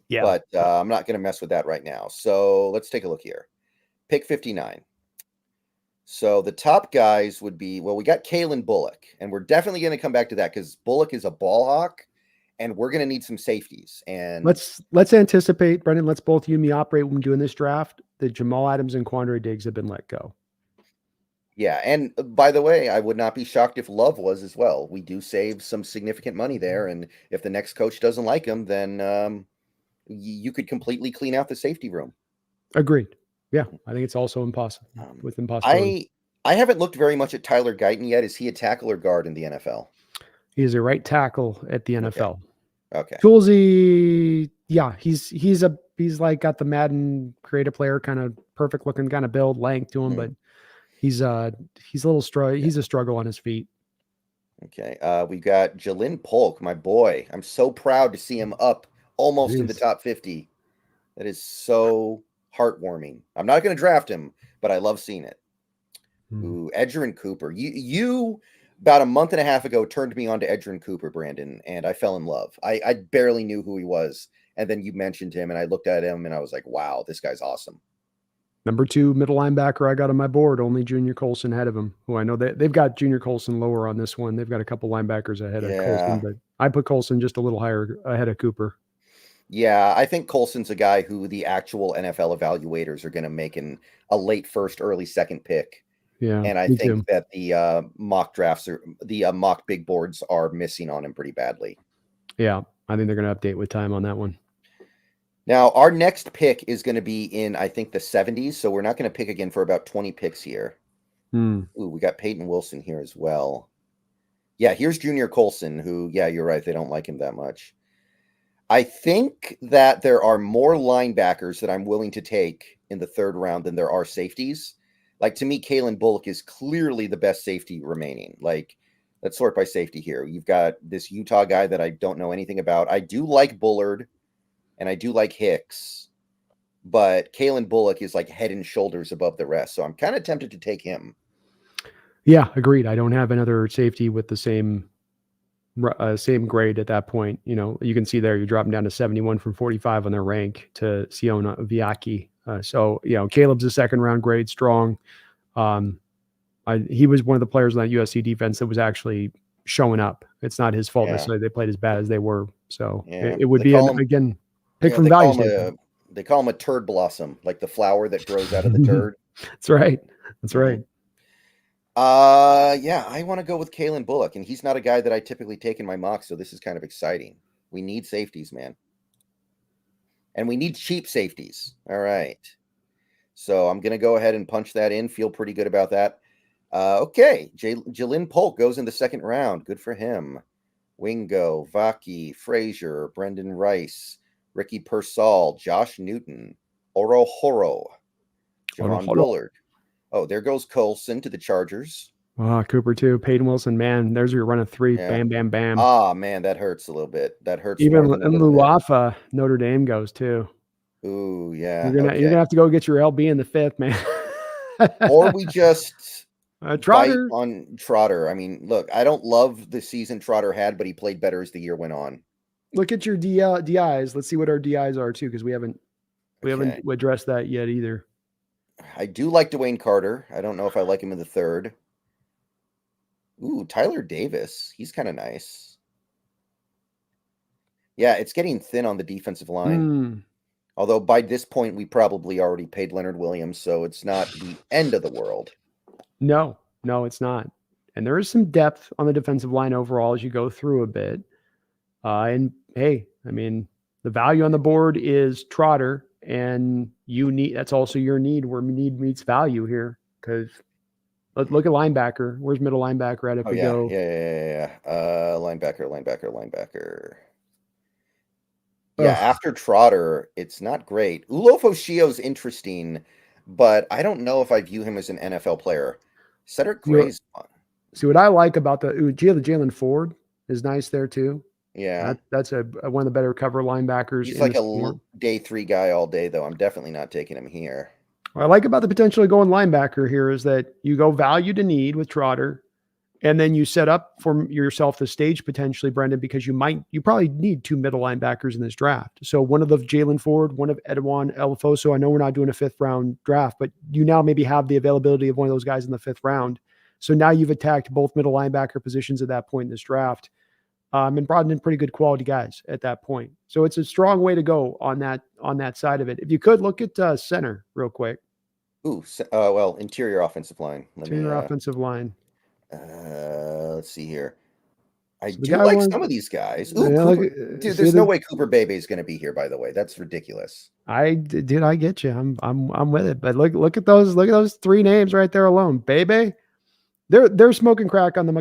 Yeah. But I'm not going to mess with that right now. So let's take a look here. Pick 59. So the top guys would be, we got Kalen Bullock, and we're definitely going to come back to that because Bullock is a ball hawk. And we're going to need some safeties. And
let's anticipate, Brendan. Let's both you and me operate when doing this draft that Jamal Adams and Quandre Diggs have been let go.
Yeah, and by the way, I would not be shocked if Love was as well. We do save some significant money there, and if the next coach doesn't like him, then you could completely clean out the safety room.
Agreed. Yeah, I think it's also impossible.
I haven't looked very much at Tyler Guyton yet. Is he a tackle or guard in the NFL?
He is a right tackle at the NFL.
Okay.
Toolsy Yeah, he's like got the Madden creative player kind of perfect looking kind of build length to him,
Hmm.
but he's he's a little he's a struggle on his feet.
Okay. We got Jalen Polk, my boy. I'm so proud to see him up
It
almost in the
is.
top 50. That is so heartwarming. I'm not going to draft him, but I love seeing it.
Mm.
Ooh, Edgerrin Cooper. You about a month and a half ago turned me on to Edgerrin Cooper, Brandon, and I fell in love. I barely knew who he was, and then you mentioned him, and I looked at him, and I was like, "Wow, this guy's awesome."
Number 2 middle linebacker I got on my board, only Junior Colson ahead of him, who I know they've got Junior Colson lower on this one. They've got a couple linebackers ahead of Colson,
Yeah,
but I put Colson just a little higher ahead of Cooper.
yeah. I think Colson's a guy who the actual NFL evaluators are going to make in a late first, early second pick,
Yeah,
and I
me
think
too.
that the mock drafts are the mock big boards are missing on him pretty badly.
Yeah, I think they're gonna update with time on that one.
Now, our next pick is going to be in, I think, the 70s. So we're not going to pick again for about 20 picks here.
Hmm.
Ooh, we got Peyton Wilson here as well. Yeah, here's Junior Colson, who, yeah, you're right. They don't like him that much. I think that there are more linebackers that I'm willing to take in the third round than there are safeties. Like, to me, Kalen Bullock is clearly the best safety remaining. Like, let's sort by safety here. You've got this Utah guy that I don't know anything about. I do like Bullard and I do like Hicks, but Kalen Bullock is like head and shoulders above the rest. So I'm kind of tempted to take him.
Yeah, agreed. I don't have another safety with the same grade at that point. You know, you can see there you're dropping down to 71 from 45 on their rank to Siona Viaki. So you know, Caleb's a second round grade, strong. Um, he was one of the players on that USC defense that was actually showing up. It's not his fault
Yeah,
necessarily they played as bad as they were. So
yeah.
it would
They
be
call him,
again pick
yeah,
from
they
value
call him
standpoint.
a they call him a turd blossom, like the flower that grows out of the turd.
That's right. That's
Hmm.
right.
Yeah, I want to go with Kalen Bullock, and he's not a guy that I typically take in my mock, so this is kind of exciting. We need safeties, man, and we need cheap safeties. All right, so I'm gonna go ahead and punch that in. Feel pretty good about that. Okay, Jalen Polk goes in the second round. Good for him. Wingo, Vaki, Frazier, Brendan Rice, Ricky Pearsall, Josh Newton, Oro Horo,
Hold on,
Javon
hold on.
Bullard. Oh, there goes Colson to the Chargers.
Cooper too. Peyton Wilson, man, there's your run of three.
Yeah.
Bam, bam, bam.
Ah, man, that hurts a little bit. That hurts more
Even
than a
in
little bit.
Luafa, Notre Dame goes too.
Ooh, yeah.
You're
Okay.
gonna have to go get your LB in the fifth, man.
Or we just bite
Trotter,
on Trotter. I mean, look, I don't love the season Trotter had, but he played better as the year went on.
look at your DIs. Let's see what our DIs are too, because we haven't
Okay.
addressed that yet either.
I do like Dwayne Carter. I don't know if I like him in the third. Ooh, Tyler Davis. He's kind of nice. Yeah, it's getting thin on the defensive line.
Mm,
Although by this point, we probably already paid Leonard Williams, so it's not the end of the world.
no, no, it's not. And there is some depth on the defensive line overall as you go through a bit. And hey, I mean, the value on the board is Trotter, and you need that's also your need where need meets value here. Because look at linebacker. Where's middle linebacker at if
Oh,
we
yeah.
go?
Yeah. Linebacker. Yeah,
Ugh,
after Trotter, it's not great. Ulofoshio's interesting, but I don't know if I view him as an NFL player. Cedric
you know,
Gray's fun.
see what I like about the Jalen Ford is nice there too.
Yeah.
That's one of the better cover linebackers
He's
in
like
the
a
sport.
day three guy all day, though. I'm definitely not taking him here.
What I like about the potentially going linebacker here is that you go value to need with Trotter, and then you set up for yourself the stage potentially, Brendan, because you probably need two middle linebackers in this draft. So one of the Jalen Ford, one of Edwan Elifoso. I know we're not doing a fifth round draft, but you now maybe have the availability of one of those guys in the fifth round. So now you've attacked both middle linebacker positions at that point in this draft, and brought in pretty good quality guys at that point. So it's a strong way to go on that side of it. If you could look at center real quick,
Ooh, well, interior offensive line.
to your offensive line.
Let's see here. I
So the
do
guy
like
was,
some of these guys. Ooh,
yeah, look,
Cooper. Dude,
see
there's no
the
way Cooper Bebe is going to be here, by the way. That's ridiculous.
Dude, I get you. I'm with it. But look at those three names right there alone. Baby, they're smoking crack on the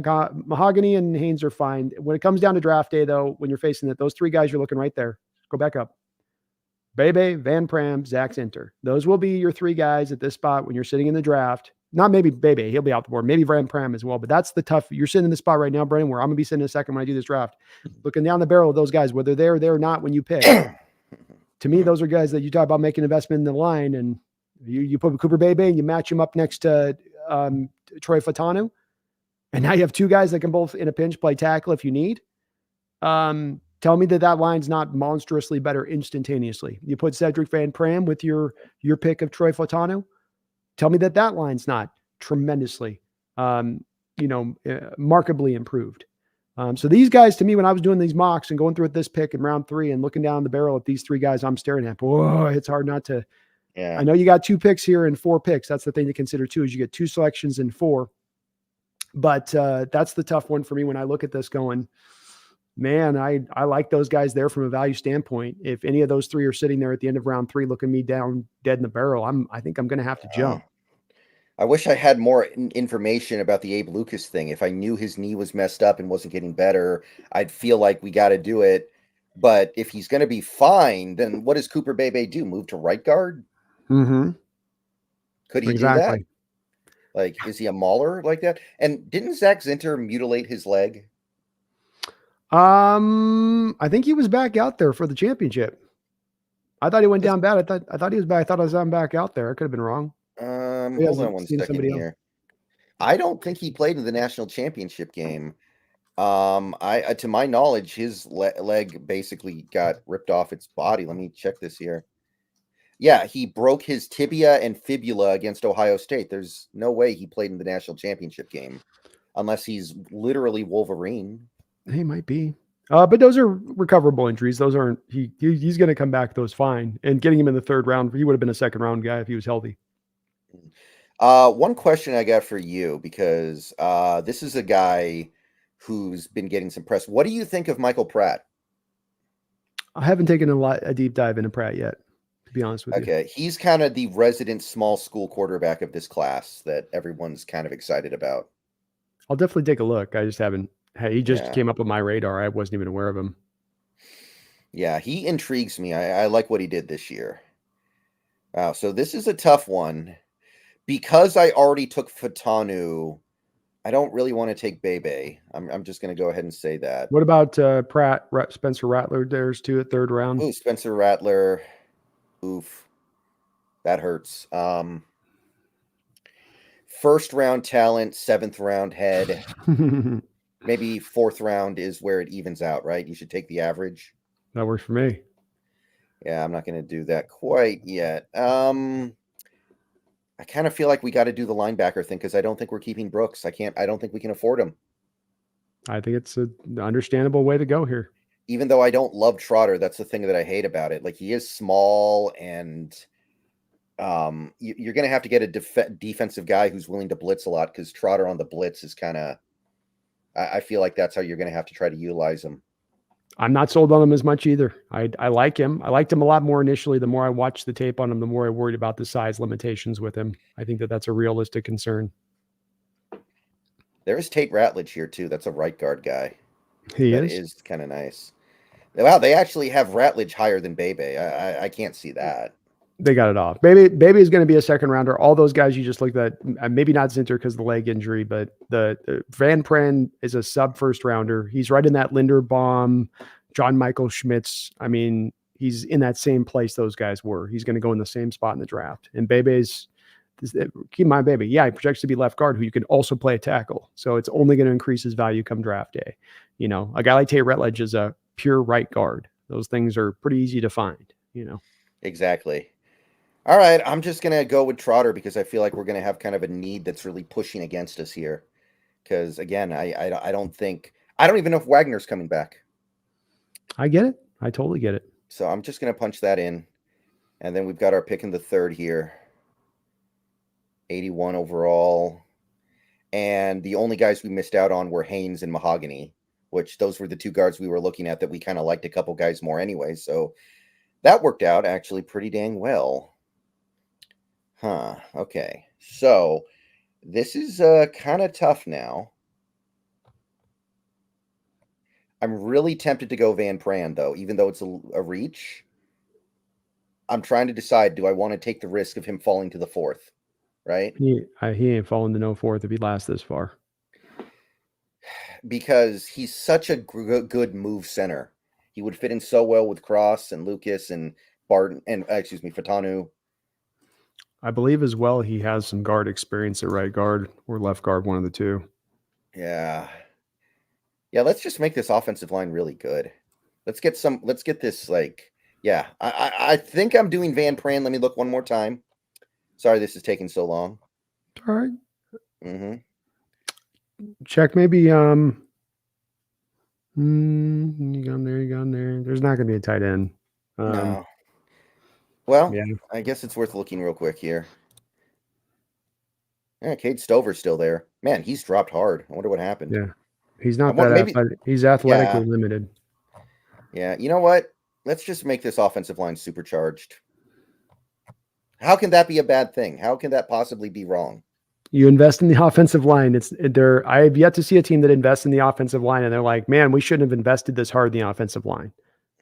Mahogany and Haynes are fine. When it comes down to draft day, though, when you're facing it, those three guys you're looking right there. Go back up. Bebe, Van Pram, Zach Zinter. Those will be your three guys at this spot when you're sitting in the draft. Not maybe Bebe, he'll be out the board. Maybe Van Pram as well. But that's the tough. You're sitting in the spot right now, Brendan, where I'm gonna be sitting in a second when I do this draft, looking down the barrel of those guys, whether they're or not when you pick. To me, those are guys that you talk about making investment in the line, and you put Cooper Bebe and you match him up next to Troy Fatanu, and now you have two guys that can both in a pinch play tackle if you need. Tell me that line's not monstrously better instantaneously. You put Cedric Van Pram with your pick of Troy Fatanu. Tell me that line's not tremendously, markedly improved. So these guys, to me, when I was doing these mocks and going through this pick in round 3 and looking down the barrel at these three guys I'm staring at, boy, it's hard not to.
Yeah.
I know you got 2 picks here and 4 picks. That's the thing to consider too, is you get 2 selections in 4. But that's the tough one for me when I look at this going, man, I like those guys there from a value standpoint. If any of those 3 are sitting there at the end of round 3 looking me down dead in the barrel, I think I'm going to have to jump.
I wish I had more information about the Abe Lucas thing. If I knew his knee was messed up and wasn't getting better, I'd feel like we got to do it. But if he's going to be fine, then what does Cooper Bebe do? Move to right guard?
Mm-hmm.
Could he do that? Like, is he a mauler like that? And didn't Zach Zinter mutilate his leg?
I think he was back out there for the championship. I thought he went down bad. I thought he was back. I thought I was on back out there. I could have been wrong.
Hold on one second here. I don't think he played in the national championship game. I to my knowledge, his leg basically got ripped off its body. Let me check this here. Yeah, he broke his tibia and fibula against Ohio State. There's no way he played in the national championship game unless he's literally Wolverine.
He might be. But those are recoverable injuries. Those aren't. He's going to come back. Those fine. And getting him in the 3rd round, he would have been a 2nd round guy if he was healthy.
One question I got for you, because this is a guy who's been getting some press. What do you think of Michael Pratt?
I haven't taken a deep dive into Pratt yet, to be honest with you.
Okay, he's kind of the resident small school quarterback of this class that everyone's kind of excited about.
I'll definitely take a look. I just haven't. Hey, he just came up on my radar. I wasn't even aware of him.
Yeah, he intrigues me. I like what he did this year. Wow, so this is a tough one. Because I already took Fatanu, I don't really want to take Bebe. I'm just going to go ahead and say that.
What about Pratt, Spencer Rattler? There's 2 at 3rd round.
Ooh, Spencer Rattler. Oof. That hurts. 1st round talent, 7th round head. Maybe 4th round is where it evens out, right? You should take the average.
That works for me.
Yeah, I'm not going to do that quite yet. I kind of feel like we got to do the linebacker thing because I don't think we're keeping Brooks. I don't think we can afford him.
I think it's an understandable way to go here.
Even though I don't love Trotter, that's the thing that I hate about it. Like, he is small, and you're going to have to get a defensive guy who's willing to blitz a lot, because Trotter on the blitz is kind of, I feel like that's how you're going to have to try to utilize him.
I'm not sold on him as much either. I like him. I liked him a lot more initially. The more I watched the tape on him, the more I worried about the size limitations with him. I think that's a realistic concern.
There is Tate Ratledge here too. That's a right guard guy.
That
is kind of nice. Wow, they actually have Ratledge higher than Bebe. I can't see that.
They got it off. Baby is going to be a 2nd rounder. All those guys you just looked at, maybe not Zinter because of the leg injury, but the Van Pran is a sub 1st rounder. He's right in that Linderbaum, John Michael Schmitz. I mean, he's in that same place those guys were. He's going to go in the same spot in the draft. And Bebe's, keep in mind, Bebe, he projects to be left guard who you can also play a tackle. So it's only going to increase his value come draft day. You know, a guy like Tate Ratledge is a pure right guard. Those things are pretty easy to find, you know.
Exactly. All right, I'm just going to go with Trotter because I feel like we're going to have kind of a need that's really pushing against us here. Because, again, I don't even know if Wagner's coming back.
I get it. I totally get it.
So I'm just going to punch that in. And then we've got our pick in the 3rd here. 81 overall. And the only guys we missed out on were Haynes and Mahogany, which those were the 2 guards we were looking at that we kind of liked a couple guys more anyway. So that worked out actually pretty dang well. Okay. So this is kind of tough now. I'm really tempted to go Van Pran, though, even though it's a reach. I'm trying to decide, do I want to take the risk of him falling to the fourth, right?
He ain't falling to no fourth if he lasts this far.
Because he's such a good move center. He would fit in so well with Cross and Lucas and Barton and excuse me, Fatanu.
I believe as well he has some guard experience at right guard or left guard, one of the two.
Yeah. Yeah, let's just make this offensive line really good. Let's get this like, yeah. I think I'm doing Van Pran. Let me look one more time. Sorry this is taking so long.
All right.
Mm-hmm.
Check maybe you gone there, you gone there. There's not gonna be a tight end.
No. Well,
Yeah.
I guess it's worth looking real quick here. Yeah, Cade Stover's still there. Man, he's dropped hard. I wonder what happened.
Yeah. He's not
want
that
maybe
athletic. He's athletically limited.
Yeah, you know what? Let's just make this offensive line supercharged. How can that be a bad thing? How can that possibly be wrong?
You invest in the offensive line. I have yet to see a team that invests in the offensive line and they're like, man, we shouldn't have invested this hard in the offensive line.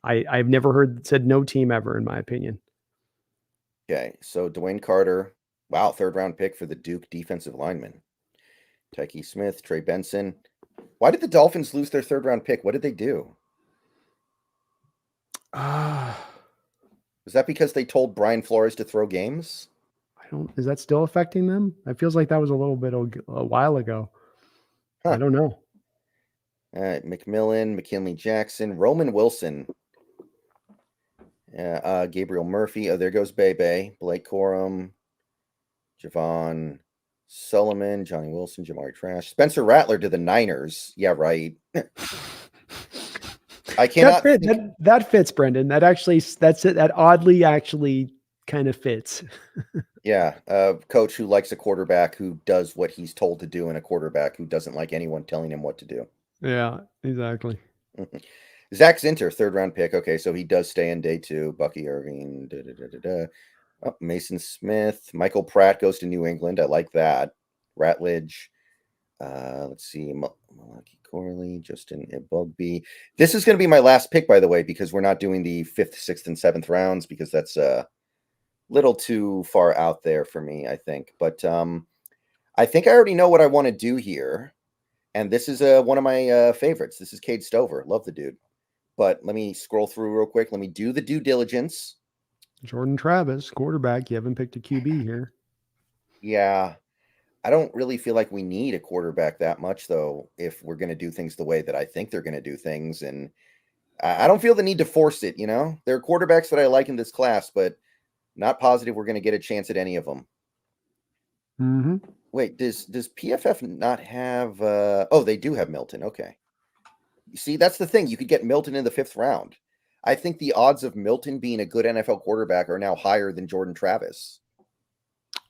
I've never said no team ever, in my opinion.
Okay, so Dwayne Carter, wow, third round pick for the Duke defensive lineman. Tyke Smith, Trey Benson. Why did the Dolphins lose their third round pick? What did they do? Was that because they told Brian Flores to throw games?
Is that still affecting them? It feels like that was a little bit a while ago.
Huh.
I don't know.
All right, McMillan, McKinley Jackson, Roman Wilson, Gabriel Murphy. Oh, there goes Bebe, Blake Corum, Javon Sullivan, Johnny Wilson, Jamari Trash, Spencer Rattler to the Niners. Yeah, right. I cannot.
That fits, Brendan. That oddly actually kind of fits.
Yeah, coach who likes a quarterback who does what he's told to do, and a quarterback who doesn't like anyone telling him what to do.
Yeah, exactly.
Zach Zinter, third round pick. Okay, so he does stay in day 2. Bucky Irving. Oh, Mason Smith. Michael Pratt goes to New England. I like that. Ratledge. Let's see. Malaki Corley, Justin Ibogby. This is going to be my last pick, by the way, because we're not doing the 5th, 6th, and 7th rounds because that's a little too far out there for me, I think. But I think I already know what I want to do here. And this is one of my favorites. This is Cade Stover. Love the dude. But let me scroll through real quick. Let me do the due diligence.
Jordan Travis, quarterback. You haven't picked a QB here.
Yeah. I don't really feel like we need a quarterback that much, though, if we're going to do things the way that I think they're going to do things. And I don't feel the need to force it, you know? There are quarterbacks that I like in this class, but not positive we're going to get a chance at any of them.
Mm-hmm.
Wait, does PFF not have oh, they do have Milton. Okay. You see, that's the thing. You could get Milton in the 5th round. I think the odds of Milton being a good NFL quarterback are now higher than Jordan Travis.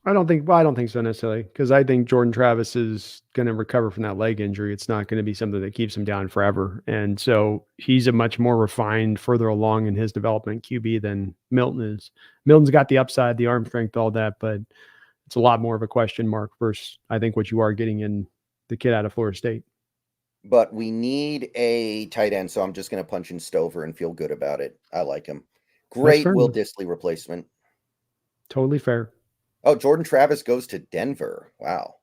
I don't think so necessarily, because I think Jordan Travis is going to recover from that leg injury. It's not going to be something that keeps him down forever. And so he's a much more refined, further along in his development QB than Milton is. Milton's got the upside, the arm strength, all that, but it's a lot more of a question mark versus I think what you are getting in the kid out of Florida State.
But we need a tight end, so I'm just going to punch in Stover and feel good about it. I like him. Great Will Dissly replacement.
Totally fair.
Oh, Jordan Travis goes to Denver. Wow.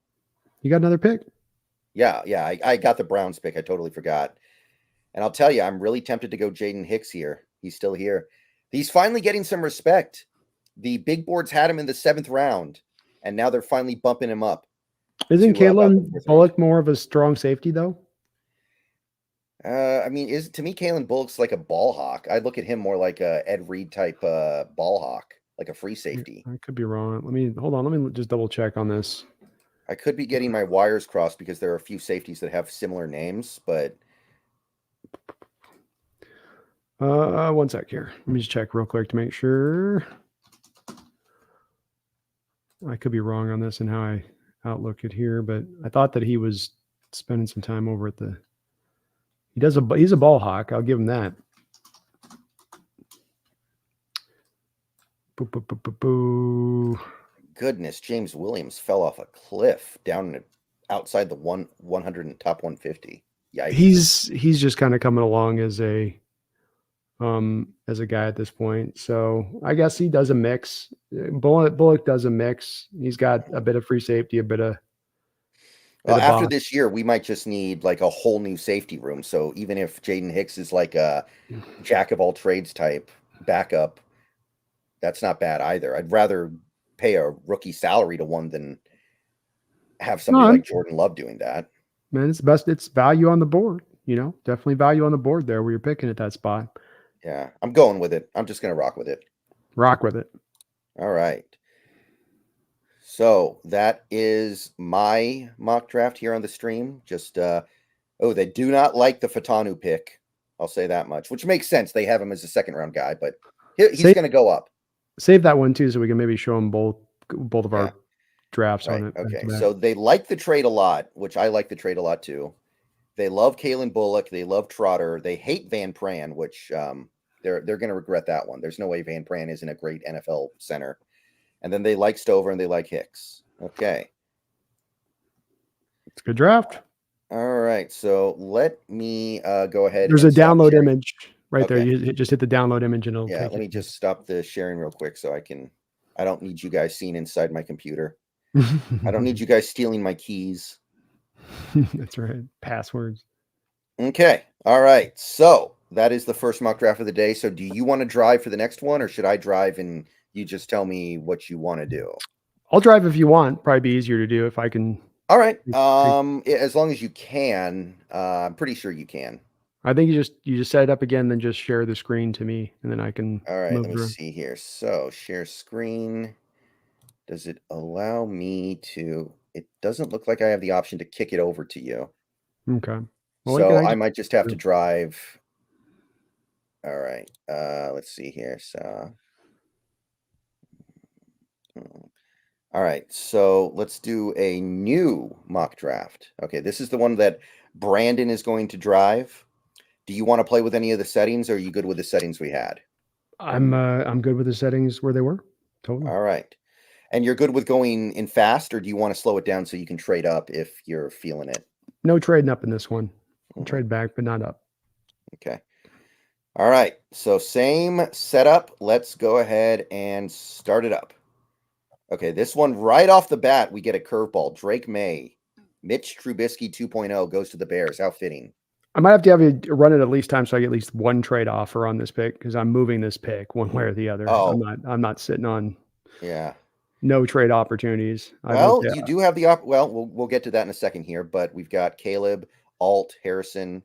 You got another pick?
Yeah. I got the Browns pick. I totally forgot. And I'll tell you, I'm really tempted to go Jaden Hicks here. He's still here. He's finally getting some respect. The big boards had him in the 7th round, and now they're finally bumping him up.
Isn't Kalen Bullock more of a strong safety, though?
I mean, to me, Kalen Bullock's like a ball hawk. I look at him more like a Ed Reed type ball hawk, like a free safety.
I could be wrong. Hold on. Let me just double check on this.
I could be getting my wires crossed because there are a few safeties that have similar names, but.
1 sec here. Let me just check real quick to make sure. I could be wrong on this and how I outlook it here, but I thought that he was spending some time over at the. He's a ball hawk. I'll give him that.
Goodness, James Williams fell off a cliff down outside the 100 and top 150. Yeah,
he's just kind of coming along as a as a guy at this point. So I guess he does a mix. Bullock does a mix. He's got a bit of free safety, a bit
Well,
of
after
boss.
this year, we might just need like a whole new safety room. So even if Jaden Hicks is like a jack of all trades type backup, that's not bad either. I'd rather pay a rookie salary to one than have somebody
No,
like Jordan Love doing that.
man, it's best. It's value on the board. Definitely value on the board there where you're picking at that spot.
Yeah, I'm going with it. I'm just going to rock with it.
Rock with it.
All right. So that is my mock draft here on the stream. Just they do not like the Fatanu pick. I'll say that much, which makes sense. They have him as a second round guy, but he's
Save
going to go up.
save that one too, so we can maybe show them both of
Yeah.
our drafts on
Right.
it back to
Okay.
back.
So they like the trade a lot, which I like the trade a lot too. They love Kalen Bullock. They love Trotter. They hate Van Pran, which they're going to regret that one. There's no way Van Pran isn't a great NFL center. And then they like Stover and they like Hicks. Okay.
It's a good draft.
All right. So let me go ahead
There's a
and stop
download
sharing.
image right there.
Okay.
You just hit the download image and it'll
Yeah.
take
Let
you.
me just stop the sharing real quick so I don't need you guys seeing inside my computer. I don't need you guys stealing my keys.
That's right. Passwords.
Okay. All right. So that is the first mock draft of the day. So do you want to drive for the next one or should I drive and you just tell me what you want to do?
I'll drive if you want. Probably be easier to do if I can.
All right. As long as you can, I'm pretty sure you can.
I think you just set it up again, then just share the screen to me, and then I can
All right.
move
Let me
through.
see here. So share screen. Does it allow me to? It doesn't look like I have the option to kick it over to you.
Okay. Well,
So
I
I
just
might just have to drive. All right. Let's see here. So. All right, so let's do a new mock draft. Okay, this is the one that Brandon is going to drive. Do you want to play with any of the settings, or are you good with the settings we had?
I'm good with the settings where they were. Totally.
All right. And you're good with going in fast, or do you want to slow it down so you can trade up if you're feeling it?
No trading up in this one.
Mhm.
Trade back, but not up.
Okay. All right. So same setup. Let's go ahead and start it up. Okay, this one right off the bat, we get a curveball. Drake May, Mitch Trubisky 2.0 goes to the Bears. How fitting.
I might have to have you run it at least time so I get at least one trade offer on this pick because I'm moving this pick one way or the other.
Oh,
I'm not sitting on
yeah.
no trade opportunities. I'd like
Well,
to.
you do have we'll get to that in a second here, but we've got Caleb, Alt, Harrison.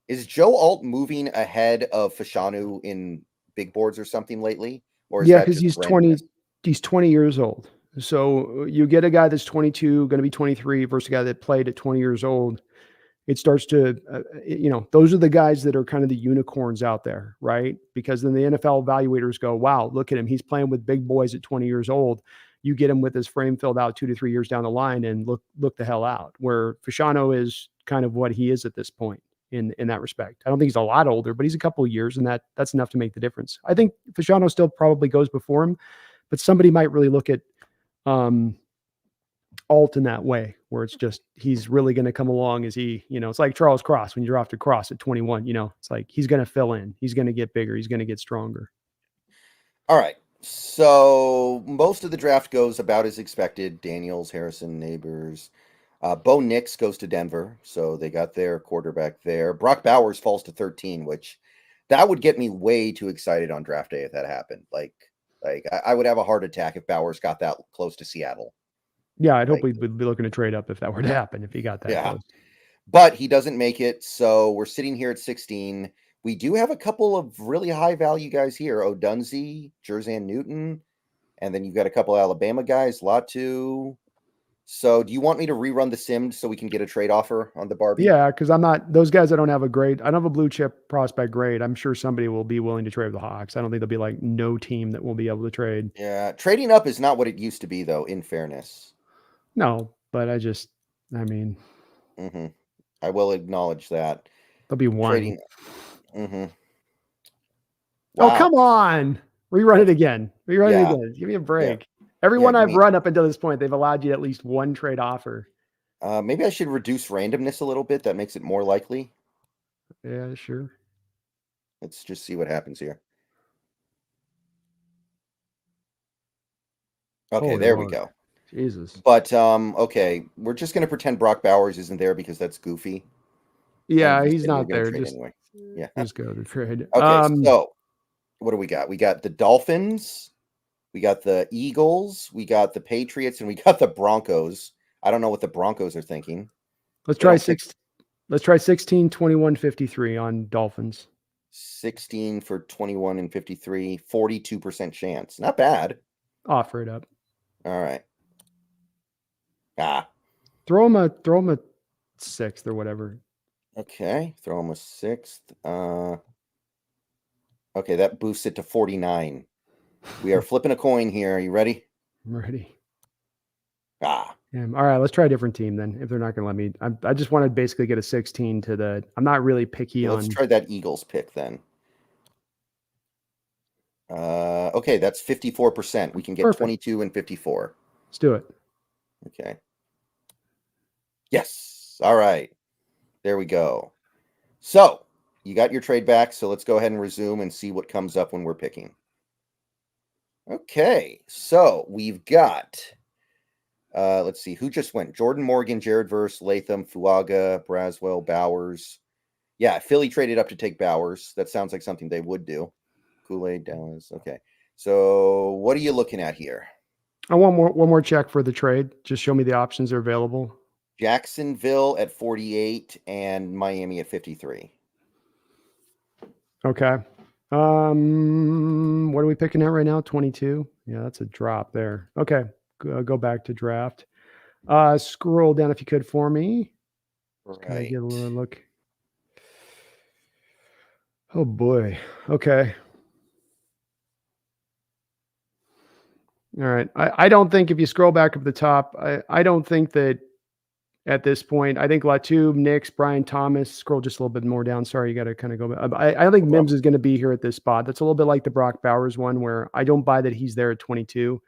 Is Joe Alt moving ahead of Fashanu in big boards or something lately? Or is
Yeah,
that
because
just randomness?
he's 20 years old. So you get a guy that's 22, going to be 23 versus a guy that played at 20 years old. It starts to, those are the guys that are kind of the unicorns out there, right? Because then the NFL evaluators go, wow, look at him. He's playing with big boys at 20 years old. You get him with his frame filled out 2 to 3 years down the line and look the hell out. Where Fashano is kind of what he is at this point in that respect. I don't think he's a lot older, but he's a couple of years, and that's enough to make the difference. I think Fashano still probably goes before him, but somebody might really look at Alt in that way, where it's just he's really going to come along as it's like Charles Cross when you're off to Cross at 21. It's like he's going to fill in, he's going to get bigger, he's going to get stronger.
All right. So most of the draft goes about as expected. Daniels, Harrison, Neighbors. Bo Nix goes to Denver. So they got their quarterback there. Brock Bowers falls to 13, which that would get me way too excited on draft day if that happened. I would have a heart attack if Bowers got that close to Seattle.
Yeah, I'd hope
Like,
we'd be looking to trade up if that were to happen, if he got that
yeah.
close.
But he doesn't make it. So we're sitting here at 16. We do have a couple of really high value guys here. Odunze, Jerzan Newton, and then you've got a couple of Alabama guys, Latu. So do you want me to rerun the sim so we can get a trade offer on the Barbie?
Yeah, because I'm not those guys. I don't have a blue chip prospect grade. I'm sure somebody will be willing to trade with the Hawks. I don't think there'll be like no team that will be able to trade.
Yeah, trading up is not what it used to be, though, in fairness.
No, but I
Mm-hmm. I will acknowledge that.
there'll be one.
Trading. Mm-hmm.
Oh,
Wow.
come on. Rerun it again. Rerun it
Yeah.
again. Give me a break.
Yeah,
Everyone
give
I've
me.
run up until this point, they've allowed you at least one trade offer.
Maybe I should reduce randomness a little bit. That makes it more likely.
Yeah, sure.
Let's just see what happens here. Okay,
Holy
there we
Lord.
go.
Jesus.
But okay, we're just gonna pretend Brock Bowers isn't there because that's goofy, and
Yeah,
you
he's
said you were
not
gonna
there.
trade anyway. Yeah.
Just go to trade.
Okay, so what do we got? We got the Dolphins, we got the Eagles, we got the Patriots, and we got the Broncos. I don't know what the Broncos are thinking.
let's
They
try
don't pick
6. Let's try 16, 21, 53 on Dolphins.
16 for 21 and 53, 42% chance. Not bad.
Offer it up.
All right. Ah,
Throw him a sixth or whatever.
okay. Throw him a sixth. Okay, that boosts it to 49. We are flipping a coin here. Are you ready?
I'm ready.
Ah,
All right, let's try a different team then. If they're not going to let me, I just want to basically get a 16 to the. I'm not really picky
let's
on.
try that Eagles pick then. Okay, that's 54%. We can get
Perfect.
22 and 54.
Let's do it.
Okay. Yes. All right. There we go. So you got your trade back. So let's go ahead and resume and see what comes up when we're picking. Okay. So we've got, let's see, who just went? Jordan Morgan, Jared Verse, Latham, Fuaga, Braswell, Bowers. Yeah, Philly traded up to take Bowers. That sounds like something they would do. Kool-Aid, Dallas. Okay. So what are you looking at here?
I want one more check for the trade. Just show me the options that are available.
Jacksonville at 48 and Miami at 53.
Okay. What are we picking at right now? 22. Yeah, that's a drop there. Okay. Go back to draft. Scroll down if you could for me. Just kind of
Right.
get a little look. Oh boy. Okay. All right. I don't think if you scroll back up the top, I don't think that at this point, I think Latu, Nix, Brian Thomas, scroll just a little bit more down. Sorry, you got to kind of go back. I think
No
Mims
problem.
is going to be here at this spot. That's a little bit like the Brock Bowers one where I don't buy that he's there at 22.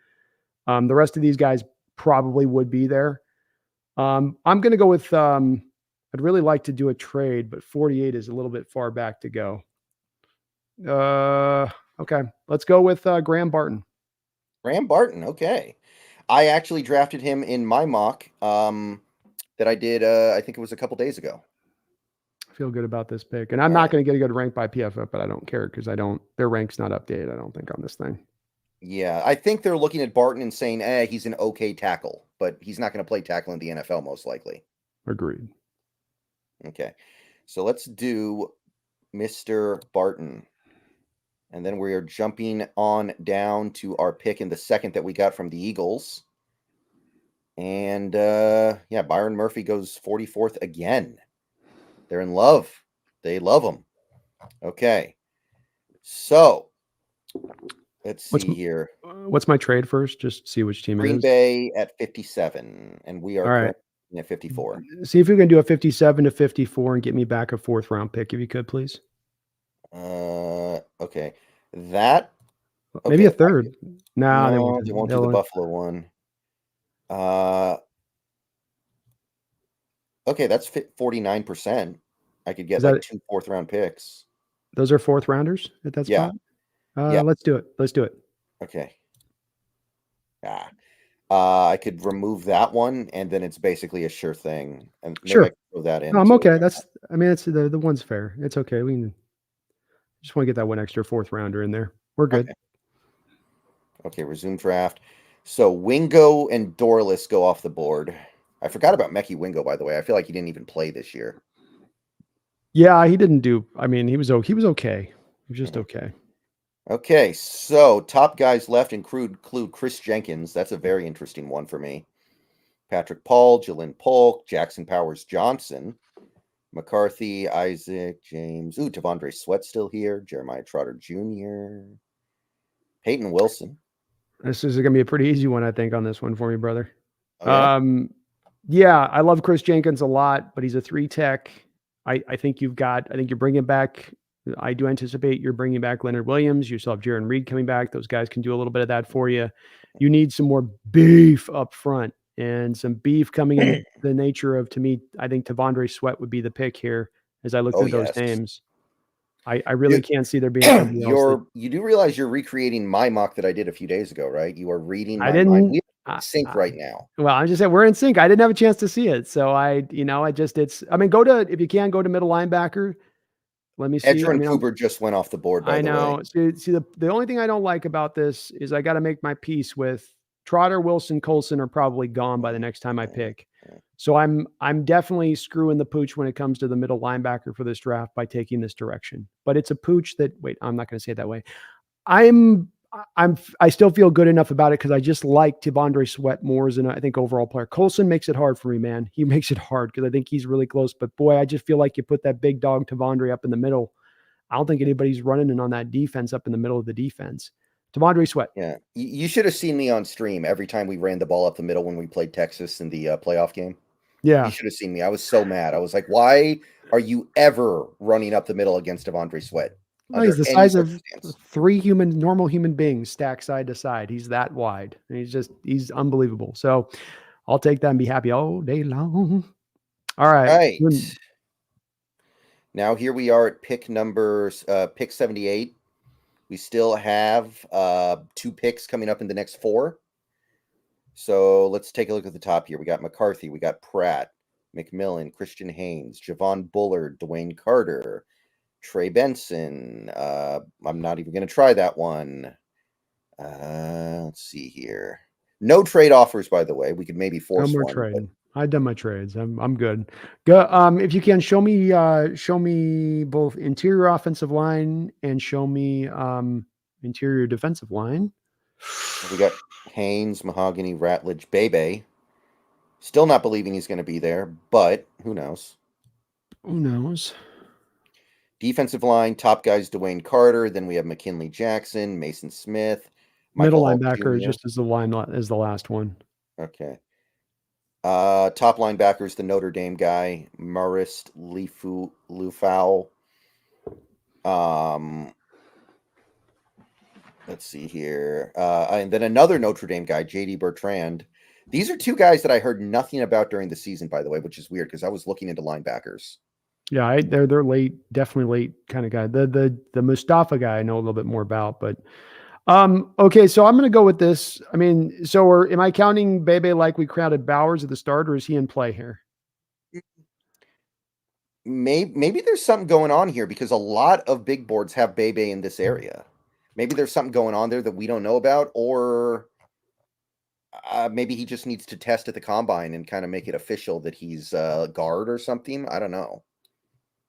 The rest of these guys probably would be there. I'm going to go with, I'd really like to do a trade, but 48 is a little bit far back to go. Okay. Let's go with Graham Barton.
Graham Barton. Okay. I actually drafted him in my mock that I did, I think it was a couple days ago.
I feel good about this pick. And I'm
All
not
right.
going to get a good rank by PFF, but I don't care because their rank's not updated, I don't think, on this thing.
Yeah. I think they're looking at Barton and saying, he's an okay tackle, but he's not going to play tackle in the NFL most likely.
Agreed.
Okay. So let's do Mr. Barton. And then we are jumping on down to our pick in the second that we got from the Eagles. And yeah, Byron Murphy goes 44th again. They're in love. They love him. Okay. So let's see here.
What's my trade first? Just see which team it
Green
is.
Bay at 57, and we are
All right.
currently at 54.
See if we can do a 57 to 54 and get me back a 4th round pick if you could, please.
Okay. That
Maybe a
okay.
third. Nah, they won't
No,
do
they
that.
won't do the Buffalo one. Okay, that's 49%. I could
Is
get like
that
2 4th round picks.
those are 4th rounders at that
Yeah.
spot?
Yeah.
Let's do it. Let's do it.
Okay. I could remove that one, and then it's basically a sure thing. And maybe I
Sure.
could throw that
No, I'm
into.
okay. It's the one's fair. It's okay. We can just want to get that one extra 4th rounder in there. We're good.
Okay. Okay, resume draft. So Wingo and Dorless go off the board. I forgot about Mekhi Wingo, by the way. I feel like he didn't even play this year.
Yeah, he didn't do. I mean, he was okay. He was just okay.
Okay, so top guys left include Chris Jenkins. That's a very interesting one for me. Patrick Paul, Jalen Polk, Jackson Powers Johnson, McCarthy, Isaac, James. Ooh, Tavondre Sweat still here. Jeremiah Trotter Jr., Peyton Wilson.
This is going to be a pretty easy one, I think, on this one for me, brother.
Oh, yeah?
Yeah, I love Chris Jenkins a lot, but he's a 3 tech. I think you're bringing back. I do anticipate you're bringing back Leonard Williams. You still have Jaron Reed coming back. Those guys can do a little bit of that for you. You need some more beef up front and some beef coming in the nature of, to me, I think Tavondre Sweat would be the pick here as I look
Oh,
through those
yes.
names. I really
You
can't see there being somebody else that
you do realize you're recreating my mock that I did a few days ago, right? You are reading
I
my mind.
didn't.
We are in sync right now.
Well, I'm just saying we're in sync. I didn't have a chance to see it, so I just it's. I mean, go to if you can go to middle linebacker. Let me see.
Edger
I
and
mean,
Cooper just went off the board, by
I
the way.
know. See the only thing I don't like about this is I got to make my peace with Trotter, Wilson, Colson are probably gone by the next time I pick. So I'm definitely screwing the pooch when it comes to the middle linebacker for this draft by taking this direction. But it's a pooch that wait, I'm not going to say it that way. I'm I still feel good enough about it because I just like Tivandre Sweat more as an I think overall player. Colson makes it hard for me, man. He makes it hard because I think he's really close. But boy, I just feel like you put that big dog Tivandre up in the middle. I don't think anybody's running in on that defense up in the middle of the defense. Tivandre Sweat.
Yeah, you should have seen me on stream every time we ran the ball up the middle when we played Texas in the playoff game. You
Yeah.
should have seen me. I was so mad. I was like, "Why are you ever running up the middle against Devondre Sweat
Well, he's
under
the
any
size of
circumstance?"
three normal human beings stacked side to side. He's that wide. And he's unbelievable. So I'll take that and be happy all day long. All right.
All right. Now here we are at pick 78. We still have 2 picks coming up in the next 4. So let's take a look at the top here. We got McCarthy, we got Pratt, McMillan, Christian Haynes, Javon Bullard, Dwayne Carter, Trey Benson. I'm not even going to try that one. Let's see here. No trade offers, by the way. We could maybe
No
force
more
one. But
trading. I've done my trades. I'm good. Go if you can show me both interior offensive line and show me interior defensive line.
we got Haynes, Mahogany, Ratledge, Bebe. Still not believing he's going to be there, but who knows?
Who knows?
Defensive line, top guys Dwayne Carter. Then we have McKinley Jackson, Mason Smith,
Middle
Michael Hall
linebacker
Jr.
just as the line as the last one.
Okay. Top linebackers, the Notre Dame guy, Marist Lufau. Let's see here. And then another Notre Dame guy, JD Bertrand. These are 2 guys that I heard nothing about during the season, by the way, which is weird because I was looking into linebackers.
Yeah, they're late, definitely late kind of guy. The Mustafa guy I know a little bit more about, but okay, so I'm going to go with this. I mean, am I counting Bebe like we crowded Bowers at the start, or is he in play here?
Maybe there's something going on here because a lot of big boards have Bebe in this area. Maybe there's something going on there that we don't know about, or maybe he just needs to test at the combine and kind of make it official that he's guard or something. I don't know.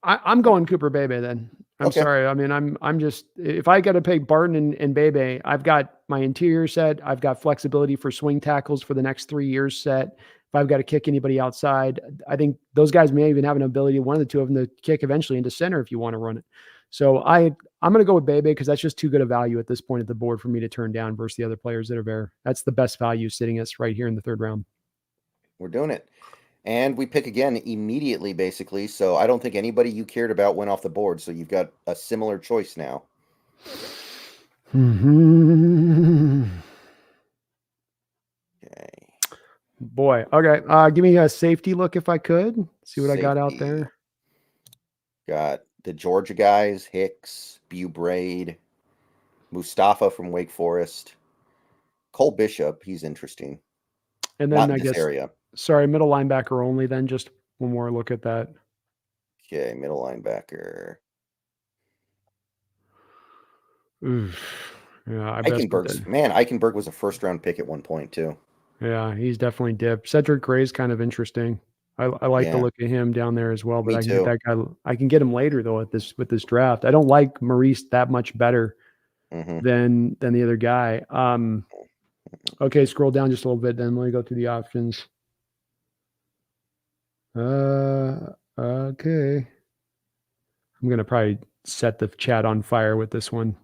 I'm going Cooper Bebe then. I'm
Okay.
sorry. I mean, I'm just if I got to pick Barton and Bebe, I've got my interior set. I've got flexibility for swing tackles for the next 3 years set. If I've got to kick anybody outside, I think those guys may even have an ability, one of the 2 of them, to kick eventually into center if you want to run it. So I'm going to go with Bebe because that's just too good a value at this point at the board for me to turn down versus the other players that are there. That's the best value sitting us right here in the 3rd round.
We're doing it. And we pick again immediately, basically. So I don't think anybody you cared about went off the board. So you've got a similar choice now.
Mm-hmm. Okay. Boy. Okay. Give me a safety look if I could. See what I got out there.
Got the Georgia guys, Hicks, Braid, Mustafa from Wake Forest, Cole Bishop. He's interesting.
And then
Not in this area.
Sorry, middle linebacker only then. Just one more look at that.
Okay, middle linebacker.
Oof. Yeah,
Eichenberg was a 1st round pick at one point too.
Yeah, he's definitely dipped. Cedric Gray's kind of interesting. I like the look of him down there as well, but I can get that guy. I can get him later though with this draft. I don't like Maurice that much better than the other guy. Okay, scroll down just a little bit. Then let me go through the options. Okay. I'm gonna probably set the chat on fire with this one.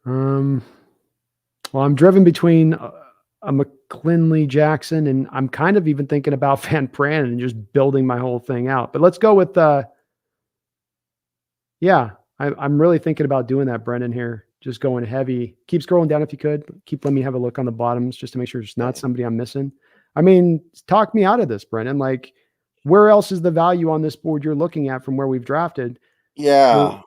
Well, I'm driven between a McKinley Jackson, and I'm kind of even thinking about Van Pran and just building my whole thing out. But let's go with I'm really thinking about doing that, Brendan, here. Just going heavy. Keep scrolling down if you could. Keep letting me have a look on the bottoms just to make sure it's not somebody I'm missing. I mean, talk me out of this, Brendan. Like, where else is the value on this board you're looking at from where we've drafted?
Yeah,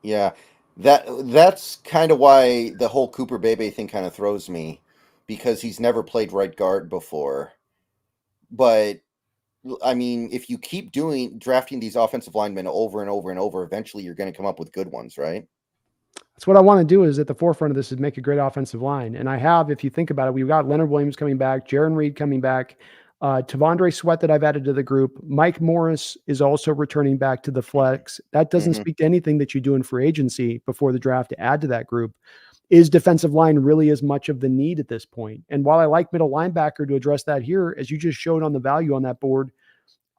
yeah. That's kind of why the whole Cooper Bebe thing kind of throws me, because he's never played right guard before. But I mean, if you keep doing drafting these offensive linemen over and over and over, eventually you're going to come up with good ones, right?
That's what I want to do is at the forefront of this is make a great offensive line. And I have, if you think about it, we've got Leonard Williams coming back, Jaron Reed coming back, Tavondre Sweat that I've added to the group. Mike Morris is also returning back to the flex. That doesn't
Hmm.
speak to anything that you do in free agency before the draft to add to that group. Is defensive line really as much of the need at this point? And while I like middle linebacker to address that here, as you just showed on the value on that board,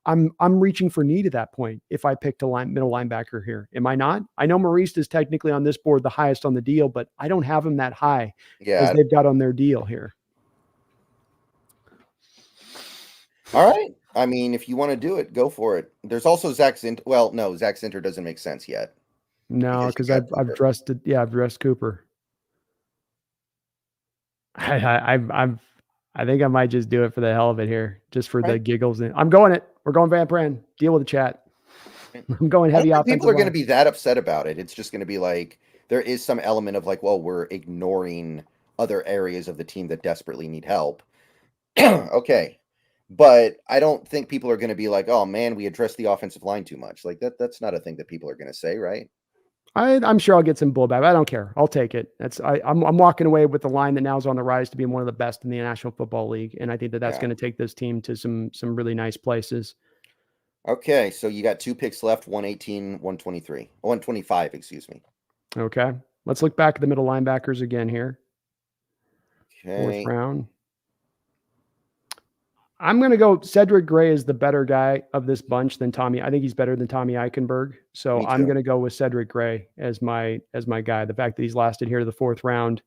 I'm reaching for need at that point if I picked a middle linebacker here. Am I not? I know Maurice is technically on this board the highest on the deal, but I don't have him that high as
Yeah.
they've got on their deal here.
All right. I mean, if you want to do it, go for it. There's also Zach Zint. Well, no, Zach Zinter doesn't make sense yet
No,
because you
because
got
I've
Cooper.
dressed it. Yeah, I've dressed Cooper. I think I might just do it for the hell of it here, just for the
Right.
giggles. And I'm going it. We're going Van Pran. Deal with the chat.
Right.
I'm going
I don't
heavy
think people
offensive
are going to
line.
be that upset about it. It's just going to be like there is some element of like, well, we're ignoring other areas of the team that desperately need help. Okay. But I don't think people are going to be like, "Oh man, we addressed the offensive line too much." Like that's not a thing that people are going to say, right?
I'm sure I'll get some blowback. I don't care. I'll take it. I'm walking away with the line that now is on the rise to be one of the best in the National Football League, and I think that that's
Yeah.
going to take this team to some really nice places.
Okay, so you got two picks left, 118, 123. 125, excuse me.
Okay, let's look back at the middle linebackers again here. Fourth
Okay.
round. I'm going to go Cedric Gray is the better guy of this bunch than Tommy. I think he's better than Tommy Eichenberg. So
Me
I'm
too.
going to go with Cedric Gray as my guy. The fact that he's lasted here to the fourth round,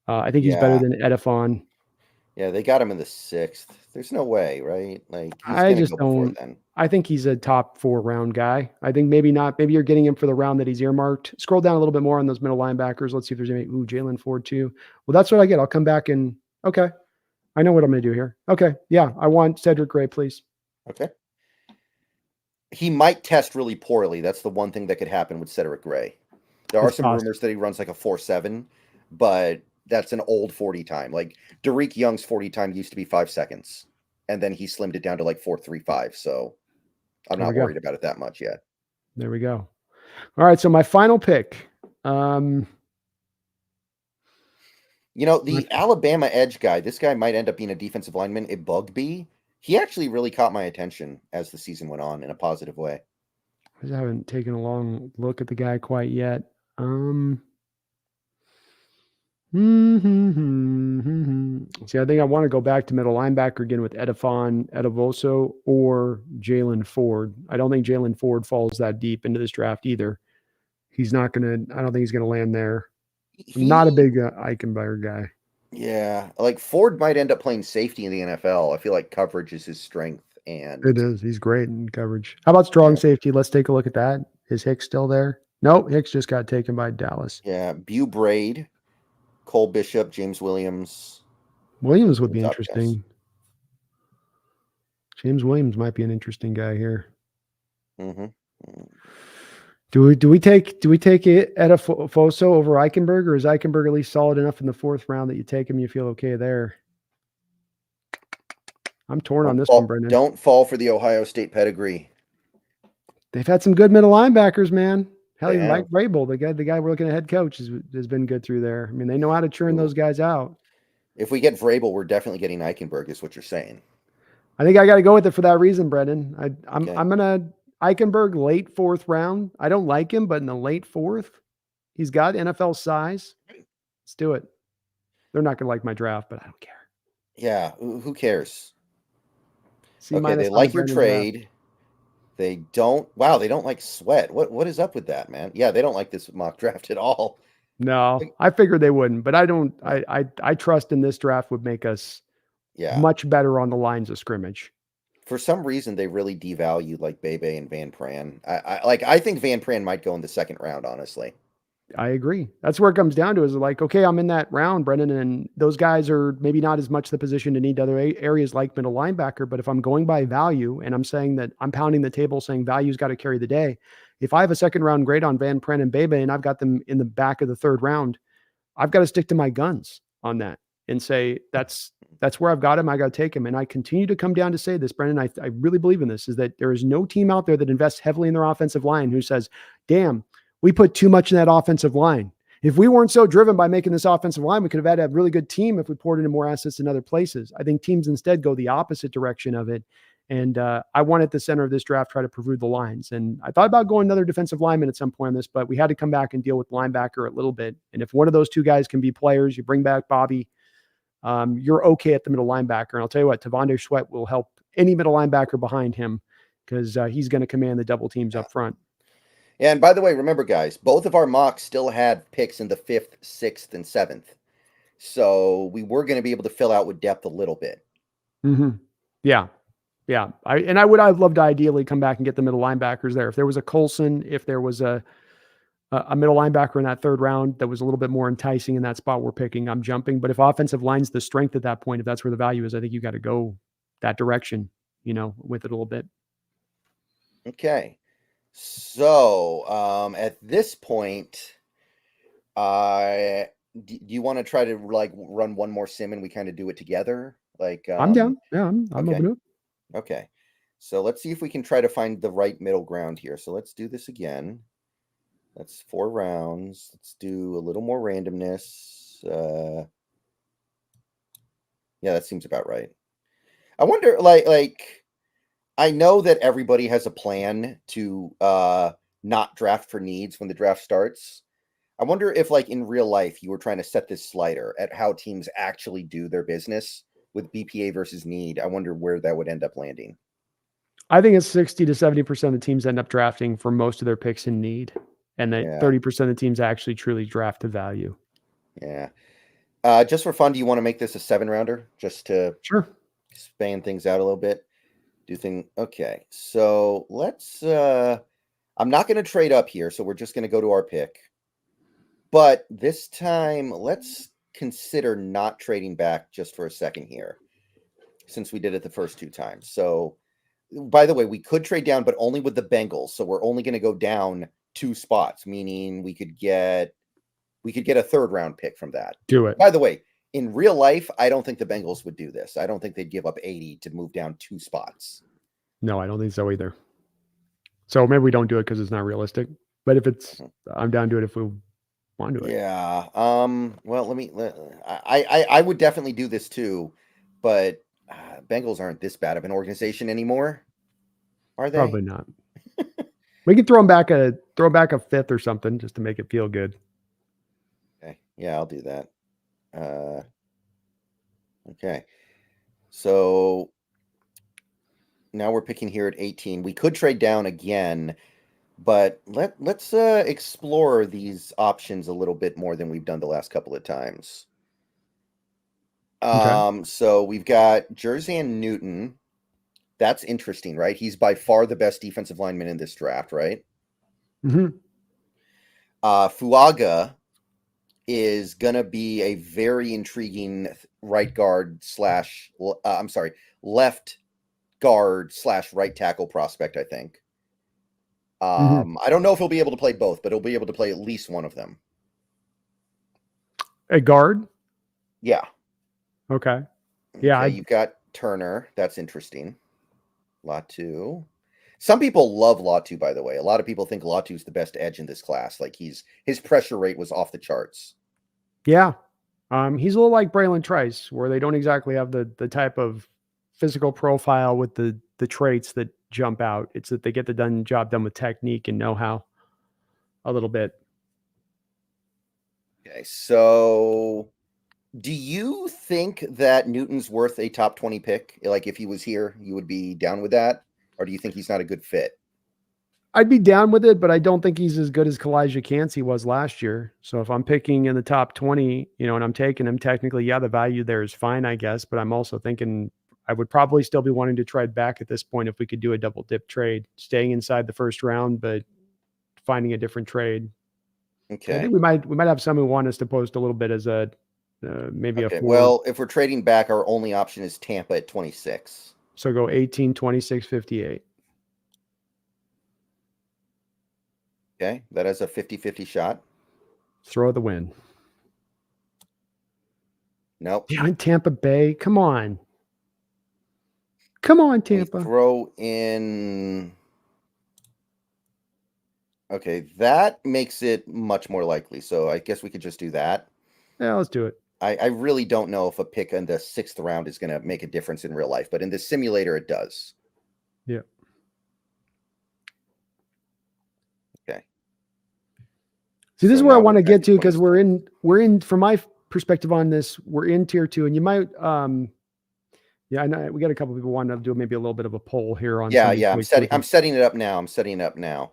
I think he's better
Yeah.
than Edifon.
Yeah, they got him in the 6th. There's no way, right? Like he's
I
going to
just
go before
don't.
then.
I think he's a top 4 round guy. I think maybe not. Maybe you're getting him for the round that he's earmarked. Scroll down a little bit more on those middle linebackers. Let's see if there's any. Ooh, Jalen Ford too. Well, that's what I get. I'll come back and okay. I know what I'm going to do here. Okay, yeah, I want Cedric Gray, please.
Okay. He might test really poorly. That's the one thing that could happen with Cedric Gray. There are
It's
some
possible.
rumors that he runs like a 4.7, but that's an old 40 time. Like Derek Young's 40 time used to be 5 seconds, and then he slimmed it down to like 4.35. So I'm
There we
not
go.
worried about it that much yet.
There we go. All right, so my final pick. Um,
You know,
my,
the Alabama edge guy, this guy might end up being a defensive lineman, a Bugby. He actually really caught my attention as the season went on in a positive way.
I haven't taken a long look at the guy quite yet. Um, See, I think I want to go back to middle linebacker again with Edifon, Edavoso, or Jalen Ford. I don't think Jalen Ford falls that deep into this draft either. He's not going to, I don't think he's going to land there. I'm not a
He,
big Eichenberg guy.
yeah, like Ford might end up playing safety in the NFL. I feel like coverage is his strength.
It
And
is. He's great in coverage. How about strong
yeah,
safety? Let's take a look at that. Is Hicks still there? Nope. Hicks just got taken by Dallas.
yeah, Bew Braid, Cole Bishop, James Williams,
Williams
those
would
are
be
the top guys.
interesting. James Williams might be an interesting guy here.
Hmm.
Do we take it at a Foso over Eichenberg, or is Eichenberg at least solid enough in the fourth round that you take him? You feel okay there? I'm torn on this one, Brendan.
Don't fall for the Ohio State pedigree.
They've had some good middle linebackers, man. Hell,
They
even Mike
have.
Vrabel, the guy we're looking at head coach, has been good through there. I mean, they know how to churn those
Ooh.
guys out.
If we get Vrabel, we're definitely getting Eichenberg, is what you're saying.
I think I got to go with it for that reason, Brendan. I'm
Okay.
I'm gonna Eichenberg late fourth round. I don't like him, but in the late fourth, he's got NFL size. Let's do it. They're not gonna like my draft, but I don't care.
Yeah, who cares?
C
Okay,
minus
they
on the
like your
Brendan draft.
trade. They don't. Wow, they don't like Sweat. What is up with that, man? Yeah, they don't like this mock draft at all.
No,
Like,
I figured they wouldn't, but I don't.
yeah,
I trust in this draft would make us
yeah.
much better on the lines of scrimmage.
For some reason, they really devalued like Bebe and Van Pran. I think Van Pran might go in the second round, honestly.
I agree. That's where it comes down to is like, okay, I'm in that round, Brendan, and those guys are maybe not as much the position to need other areas like middle linebacker. But if I'm going by value and I'm saying that I'm pounding the table saying value's got to carry the day, if I have a second round grade on Van Pren and Bebe and I've got them in the back of the third round, I've got to stick to my guns on that and say that's where I've got him. I got to take him. And I continue to come down to say this, Brendan. I really believe in this: is that there is no team out there that invests heavily in their offensive line who says, "Damn, we put too much in that offensive line. If we weren't so driven by making this offensive line, we could have had a really good team if we poured into more assets in other places." I think teams instead go the opposite direction of it. And I want at the center of this draft try to prove the lines. And I thought about going another defensive lineman at some point on this, but we had to come back and deal with linebacker a little bit. And if one of those two guys can be players, you bring back Bobby, you're okay at the middle linebacker. And I'll tell you what, Tavonde Sweat will help any middle linebacker behind him because he's going to command the double teams
Yeah.
up front.
And by the way, remember, guys, both of our mocks still had picks in the 5th, 6th, and 7th. So we were going to be able to fill out with depth a little bit.
Mm-hmm. Yeah. Yeah. I'd love to ideally come back and get the middle linebackers there. If there was a Colson, if there was a middle linebacker in that third round that was a little bit more enticing in that spot we're picking, I'm jumping. But if offensive line's the strength at that point, if that's where the value is, I think you got to go that direction, with it a little bit.
Okay. So at this point, do you want to try to like run one more sim and we kind of do it together? Like,
I'm down. Yeah, I'm
okay.
open to it.
Okay. So let's see if we can try to find the right middle ground here. So let's do this again. That's 4 rounds. Let's do a little more randomness. Yeah, that seems about right. I wonder, like I know that everybody has a plan to not draft for needs when the draft starts. I wonder if, like, in real life, you were trying to set this slider at how teams actually do their business with BPA versus need. I wonder where that would end up landing.
I think it's 60 to 70% of the teams end up drafting for most of their picks in need, and that
Yeah,
30% of the teams actually truly draft to value.
yeah. Just for fun, do you want to make this a 7-rounder just to
Sure.
span things out a little bit? Okay. So let's I'm not going to trade up here, so we're just going to go to our pick. But this time, let's consider not trading back just for a second here, since we did it the first 2 times. So, by the way, we could trade down, but only with the Bengals. So we're only going to go down 2 spots, meaning we could get a 3rd round pick from that.
Do it.
By the way, in real life, I don't think the Bengals would do this. I don't think they'd give up 80 to move down 2 spots.
No, I don't think so either. So maybe we don't do it because it's not realistic. But if it's, I'm down to it if we want to do it.
Yeah. Well, I would definitely do this too, but Bengals aren't this bad of an organization anymore, are they?
Probably not. We could throw back a 5th or something just to make it feel good.
Okay. Yeah, I'll do that. Okay. So now we're picking here at 18. We could trade down again, but let's explore these options a little bit more than we've done the last couple of times.
Okay.
So we've got Jerzan Newton. That's interesting, right? He's by far the best defensive lineman in this draft, right?
Mm-hmm.
Fuaga is gonna be a very intriguing right guard slash left guard slash right tackle prospect, I think. I don't know if he'll be able to play both, but he'll be able to play at least one of them.
A guard?
Yeah.
Okay. Yeah.
Okay, you've got Turner. That's interesting. Latu. Some people love Latu, by the way. A lot of people think Latu's the best edge in this class. Like his pressure rate was off the charts.
Yeah. He's a little like Braylon Trice, where they don't exactly have the type of physical profile with the traits that jump out. It's that they get the job done with technique and know-how a little bit.
Okay, so do you think that Newton's worth a top 20 pick? Like if he was here, you would be down with that? Or do you think he's not a good fit?
I'd be down with it, but I don't think he's as good as Kalijah Cansey was last year. So if I'm picking in the top 20, and I'm taking him, technically, yeah, the value there is fine, I guess. But I'm also thinking I would probably still be wanting to trade back at this point if we could do a double dip trade, staying inside the first round, but finding a different trade. I
Okay.
think we might have some who want us to post a little bit as a maybe a
Okay.
4.
Well, if we're trading back, our only option is Tampa at 26.
So go 18, 26, 58.
Okay. That has a 50-50 shot.
Throw the win.
Nope.
Yeah, Tampa Bay. Come on. Come on,
We
Tampa.
throw in. Okay, that makes it much more likely. So I guess we could just do that.
Yeah, let's do it.
I really don't know if a pick in the 6th round is going to make a difference in real life, but in the simulator, it does.
Yeah.
Okay.
See, this
So
is where I
now we're
want to
back
get
at
to because
26.
we're in from my perspective on this, we're in tier 2, and you might yeah, I know we got a couple people wanting to do maybe a little bit of a poll here on some
Yeah,
of these
yeah. I'm
equations.
setting it up now. I'm setting it up now.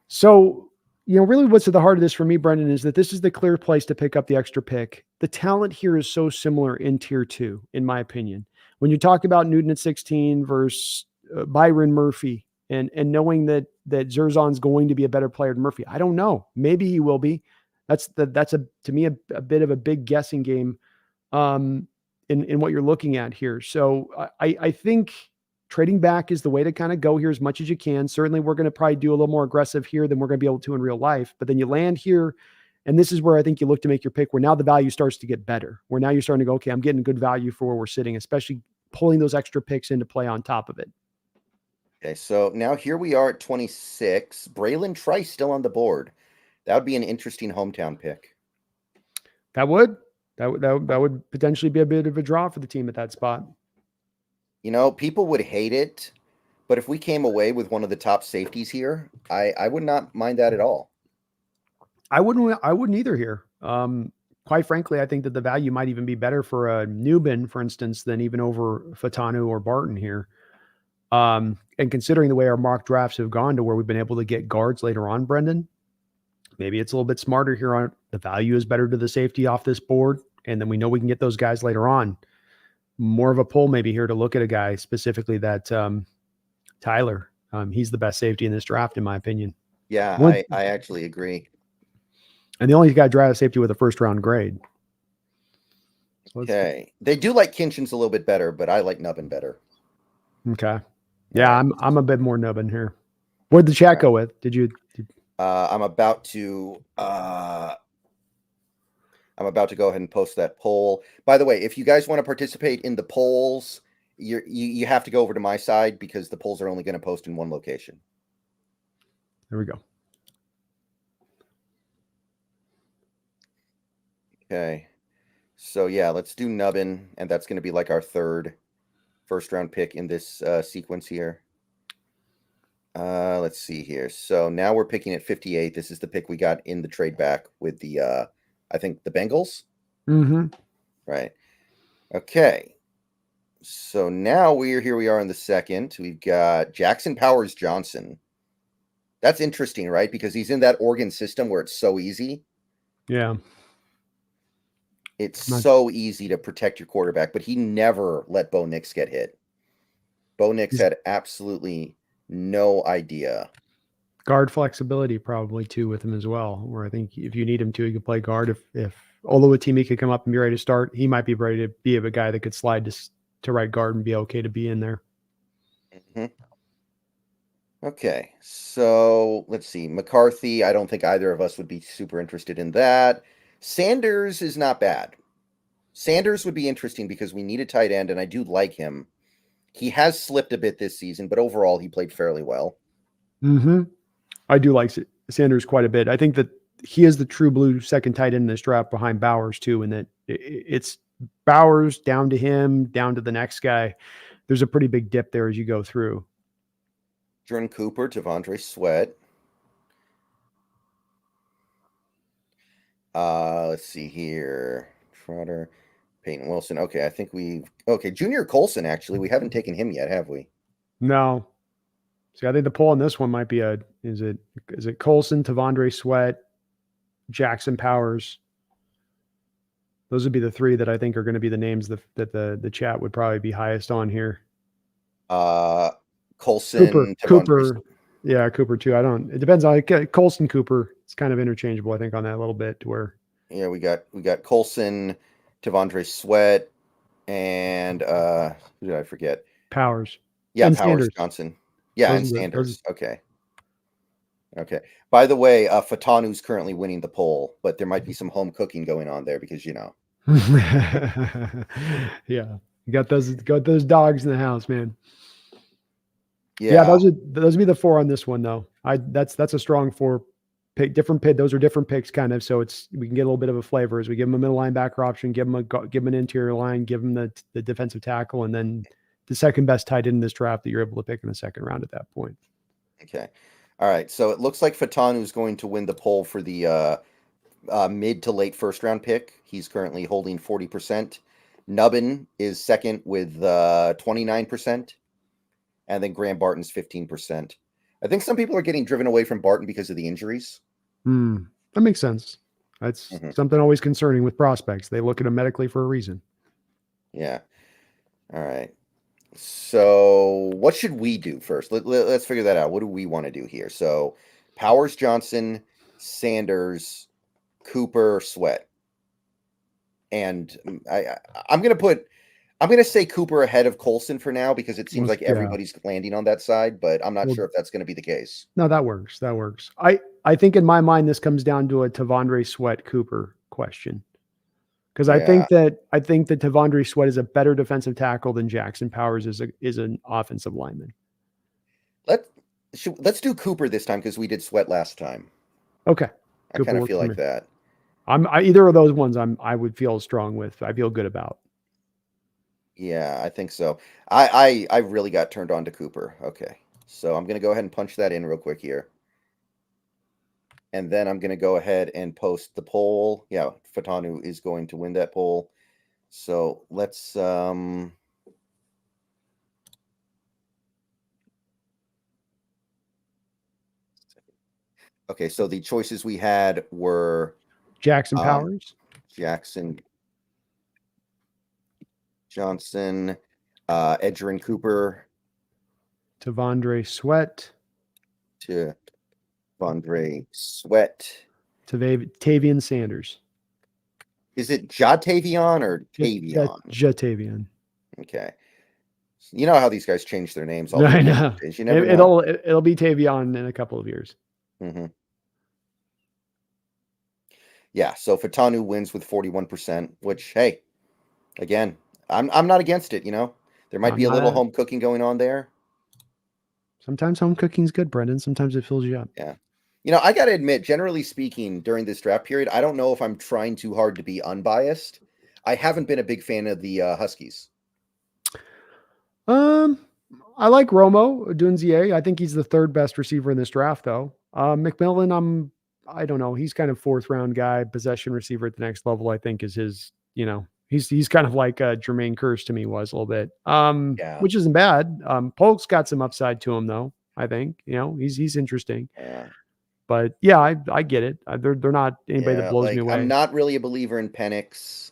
So, really what's at the heart of this for me, Brendan, is that this is the clear place to pick up the extra pick. The talent here is so similar in tier 2, in my opinion. When you talk about Newton at 16 versus Byron Murphy, and knowing that Zerzon's going to be a better player than Murphy, I don't know. Maybe he will be. That's a to me a bit of a big guessing game um, in what you're looking at here. So I think trading back is the way to kind of go here as much as you can. Certainly, we're going to probably do a little more aggressive here than we're going to be able to in real life. But then you land here, and this is where I think you look to make your pick. Where now the value starts to get better. Where now you're starting to go, okay, I'm getting good value for where we're sitting, especially pulling those extra picks into play on top of it.
Okay, so now here we are at 26. Braylon Trice still on the board. That would be an interesting hometown pick.
That would that would potentially be a bit of a draw for the team at that spot.
People would hate it, but if we came away with one of the top safeties here, I would not mind that at all.
I wouldn't either here. Quite frankly, I think that the value might even be better for a Newbin, for instance, than even over Fatanu or Barton here. And considering the way our mock drafts have gone to where we've been able to get guards later on, Brendan, maybe it's a little bit smarter here on the value is better to the safety off this board. And then we know we can get those guys later on. More of a pull maybe here to look at a guy specifically that Tyler. He's the best safety in this draft, in my opinion.
Yeah,
One,
I actually agree.
and the only guy draft safety with a first round grade. So
Okay. They do like Kinchin's a little bit better, but I like Nubbin better.
okay. Yeah,
Right.
I'm a bit more nubbin here. What'd the chat go with? Did you
I'm about to go ahead and post that poll. By the way, if you guys want to participate in the polls, you have to go over to my side because the polls are only going to post in one location.
there we go.
Okay. So yeah, let's do Nubbin, and that's going to be like our third first round pick in this sequence here. Let's see here. So now we're picking at 58. This is the pick we got in the trade back with the I think the Bengals.
Mm-hmm.
Right. Okay. So now here we are in the second. We've got Jackson Powers Johnson. That's interesting, right? Because he's in that Oregon system where it's so easy.
Yeah.
It's so easy to protect your quarterback, but he never let Bo Nix get hit. Bo Nix had absolutely no idea.
Guard flexibility probably too with him as well. Where I think if you need him to, he could play guard. If Oluwatimi could come up and be ready to start, he might be ready to be a guy that could slide to right guard and be okay to be in there.
Mm-hmm. Okay, so let's see. McCarthy, I don't think either of us would be super interested in that. Sanders is not bad. Sanders would be interesting because we need a tight end, and I do like him. He has slipped a bit this season, but overall, he played fairly well.
Mm-hmm. I do like Sanders quite a bit. I think that he is the true blue second tight end in this draft behind Bowers too, and that it's Bowers down to him, down to the next guy. There's a pretty big dip there as you go through.
Jordan Cooper, Devondre Sweat. Let's see here. Trotter, Peyton Wilson. Okay, I think Junior Colson, actually. We haven't taken him yet, have we?
No. See, I think the poll on this one might be is it Colson, Tavondre Sweat, Jackson Powers? Those would be the three that I think are going to be the names that the chat would probably be highest on here.
Colson, Tavondre.
Cooper. Yeah, Cooper too. I don't. It depends on Colston Cooper. It's kind of interchangeable, I think, on that a little bit to where
Yeah, we got Colson, Devondre Sweat, and who did I forget?
Powers
Yeah,
and
Powers
Sanders.
Johnson. Yeah,
Those
and
are those.
Sanders. Okay. Okay. By the way, Fatanu's currently winning the poll, but there might be some home cooking going on there because
Yeah, you got those dogs in the house, man. Yeah,
Yeah.
those would be the four on this one though. That's a strong four pick. Different pick. Those are different picks, kind of. So we can get a little bit of a flavor as we give them a middle linebacker option, give them an interior line, give them the defensive tackle, and then the second best tight end in this draft that you're able to pick in the second round at that point.
Okay. All right. So it looks like Fatanu's going to win the poll for the mid to late first round pick. He's currently holding 40%. Nubbin is second with 29%. And then Graham Barton's 15%. I think some people are getting driven away from Barton because of the injuries.
That makes sense. That's
Mhm.
something always concerning with prospects. They look at them medically for a reason.
Yeah. All right. So, what should we do first? Let's figure that out. What do we want to do here? So, Powers, Johnson, Sanders, Cooper, Sweat, and I'm gonna say Cooper ahead of Colson for now because it seems like
Yeah.
everybody's landing on that side, but I'm not
Well,
sure if that's going to be the case.
no, that works. That works. I think in my mind this comes down to a Tavondre Sweat Cooper question. Because
Yeah.
I think that Tavondre Sweat is a better defensive tackle than Jackson Powers is an offensive lineman.
Let let's do Cooper this time because we did Sweat last time.
Okay,
I
Cooper
kind of
works
feel
for me.
like that.
Either of those ones I would feel strong with. I feel good about.
Yeah, I think so. I really got turned on to Cooper. Okay. So I'm going to go ahead and punch that in real quick here. And then I'm going to go ahead and post the poll. Yeah, Fatanu is going to win that poll. So let's okay, so the choices we had were
Jackson
um
Powers,
Jackson, Johnson, Edgerrin Cooper
Tavondre Sweat,
to Vondre Sweat.
Tavian Sanders.
Is it Jatavion or Tavion?
Jatavian.
Okay. You know how these guys change their names all the
I
time
know.
these days. You never know.
It'll be Tavion in a couple of years.
Hmm. Yeah, so Fatanu wins with 41%, which hey, again, I'm not against it, There might
I'm
be a
not
little
at it.
home cooking going on there.
Sometimes home cooking's good, Brendan. Sometimes it fills you up.
Yeah. I got to admit, generally speaking, during this draft period, I don't know if I'm trying too hard to be unbiased. I haven't been a big fan of the Huskies.
Um, I like Romo Dunzier. I think he's the third best receiver in this draft, though. McMillan, I don't know. He's kind of fourth round guy, possession receiver at the next level. I think is his. He's kind of like Jermaine Kearse to me was a little bit.
Yeah.
Which isn't bad. Polk's got some upside to him though. I think he's interesting.
Yeah.
But yeah, I get it. They're not anybody that
Yeah.
blows me
Like, I'm
away.
not really a believer in Penix.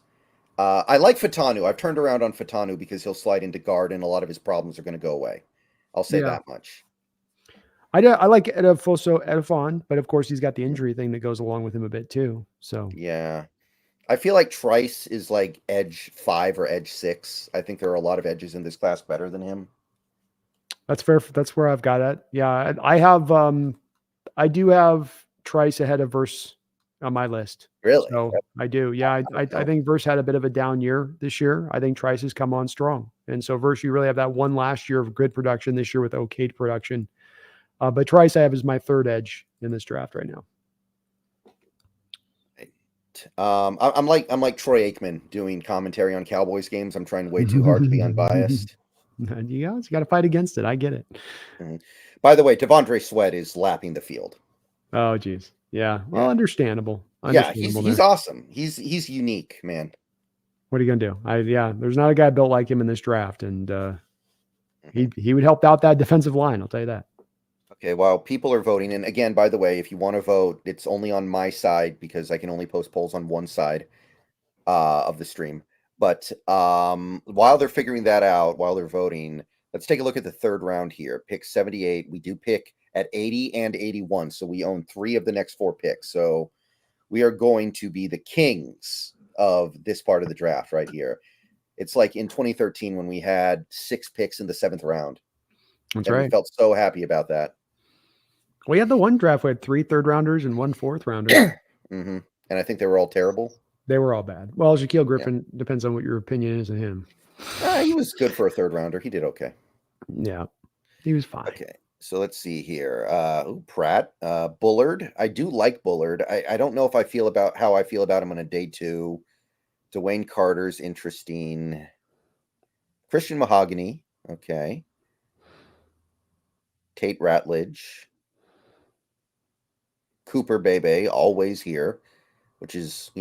I like Fatanu. I've turned around on Fatanu because he'll slide into guard and a lot of his problems are going to go away. I'll say
Yeah,
that much.
I like Edafon, but of course he's got the injury thing that goes along with him a bit too. So
Yeah. I feel like Trice is like edge 5 or edge 6. I think there are a lot of edges in this class better than him.
that's fair. That's where I've got it. Yeah, I do have Trice ahead of Verse on my list.
Really?
So I do. Yeah, I
No.
think Verse had a bit of a down year this year. I think Trice has come on strong, and so Verse, you really have that one last year of good production this year with okay production. But Trice I have as my third edge in this draft right now.
I'm like Troy Aikman doing commentary on Cowboys games. I'm trying way too hard to be unbiased.
You got to fight against it. I get it.
Mhm. By the way, Devondre Sweat is lapping the field.
Oh, geez. Yeah. Well,
Yeah,
understandable.
yeah, he's
Understandable
he's
there.
awesome. He's unique, man.
What are you gonna do? Yeah, there's not a guy built like him in this draft, and
Mhm.
he would help out that defensive line. I'll tell you that.
Okay, while people are voting, and again, by the way, if you want to vote, it's only on my side because I can only post polls on one side of the stream. But while they're figuring that out, while they're voting, let's take a look at the third round here. Pick 78. We do pick at 80 and 81. So we own 3 of the next 4 picks. So we are going to be the kings of this part of the draft right here. It's like in 2013 when we had 6 picks in the 7th round,
That's
and we
right.
felt so happy about that.
We had the one draft. We had 3 third-rounders and 1 fourth-rounder.
And I think they were all terrible.
They were all bad. Well, Shaquille
Yeah.
Griffin, depends on what your opinion is of him.
He was good for a 3rd-rounder. He did okay.
Yeah, he was fine.
Okay, so let's see here. Pratt, Bullard. I do like Bullard. I don't know if I feel about how I feel about him on a day 2. Dwayne Carter's interesting. Christian Mahogany. Okay. Tate Ratledge. Cooper Bebe, always here, which is,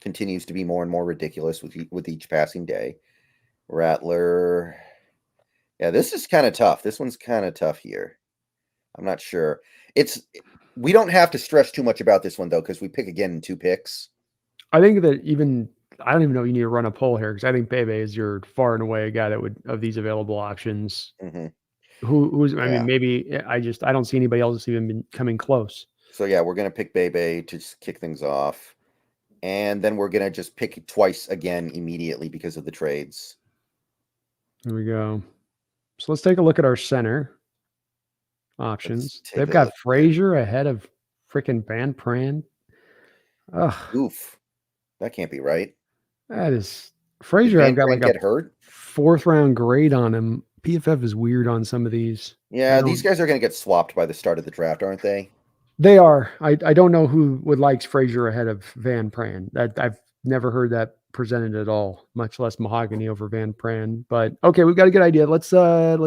continues to be more and more ridiculous with each passing day. Rattler. Yeah, this is kind of tough. This one's kind of tough here. I'm not sure. We don't have to stress too much about this one though, because we pick again in 2 picks.
I think that I don't even know you need to run a poll here because I think Bebe is your far and away guy that would of these available options.
Mm-hmm.
Who's I
Yeah.
mean maybe I don't see anybody else that's even been coming close.
So yeah, we're gonna pick Bebe to just kick things off, and then we're gonna just pick twice again immediately because of the trades.
Here we go. So let's take a look at our center options. They've got Frazier ahead of freaking Van Pran. Ugh.
Oof. That can't be right.
That is Frazier. I've got like
get hurt?
4th-round grade on him. PFF is weird on some of these.
Yeah, these guys are going to get swapped by the start of the draft, aren't they?
They are. I don't know who would like Frazier ahead of Van Pran. I've never heard that presented at all, much less Mahogany over Van Pran. But okay, we've got a good idea. Let's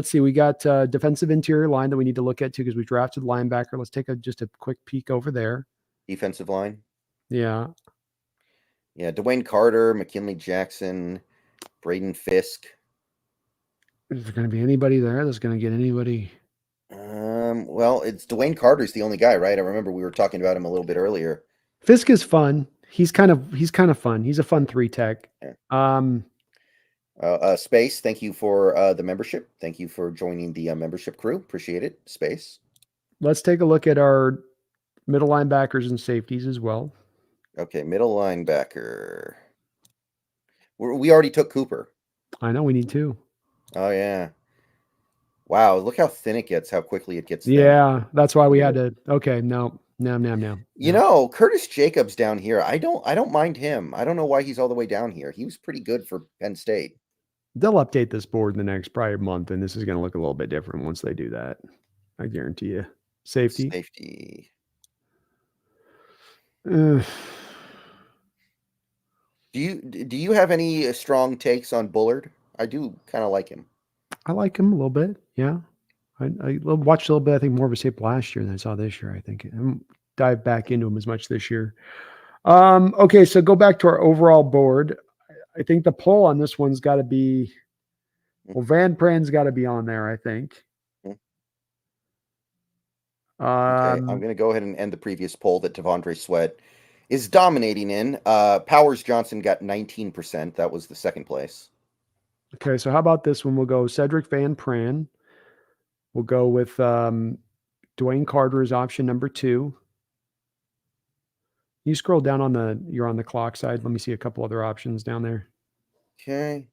see. We got defensive interior line that we need to look at too because we drafted linebacker. Let's take just a quick peek over there.
Defensive line.
Yeah.
Yeah, Dwayne Carter, McKinley Jackson, Braden Fisk.
Is there going to be anybody there that's going to get anybody?
Well, it's Dwayne Carter's the only guy, right? I remember we were talking about him a little bit earlier.
Fisk is fun. He's kind of fun. He's a fun 3 tech.
Yeah. Space, thank you for the membership. Thank you for joining the membership crew. Appreciate it. Space.
Let's take a look at our middle linebackers and safeties as well.
Okay, middle linebacker. We already took Cooper.
I know we need 2.
Oh yeah. Wow, look how thin it gets, how quickly it gets thin.
Yeah, that's why we had to. Okay, no.
You know, Curtis Jacobs down here, I don't mind him. I don't know why he's all the way down here. He was pretty good for Penn State.
They'll update this board in the next probably month, and this is going to look a little bit different once they do that. I guarantee you. Safety.
Do you have any strong takes on Bullard? I do kind of like him.
I like him a little bit. Yeah. I watched a little bit, I think more of his tape last year than I saw this year, I think. I haven't dived back into him as much this year. Okay, so go back to our overall board. I think the poll on this one's got to be, well, Van Pran's got to be on there, I think.
Okay, I'm going to go ahead and end the previous poll that Devondre Sweat is dominating in. Powers Johnson got 19%. That was the 2nd place.
Okay, so how about this one? We'll go Cedric Van Pran. We'll go with Dwayne Carter as option number 2. You scroll down you're on the clock side. Let me see a couple other options down there.
Okay.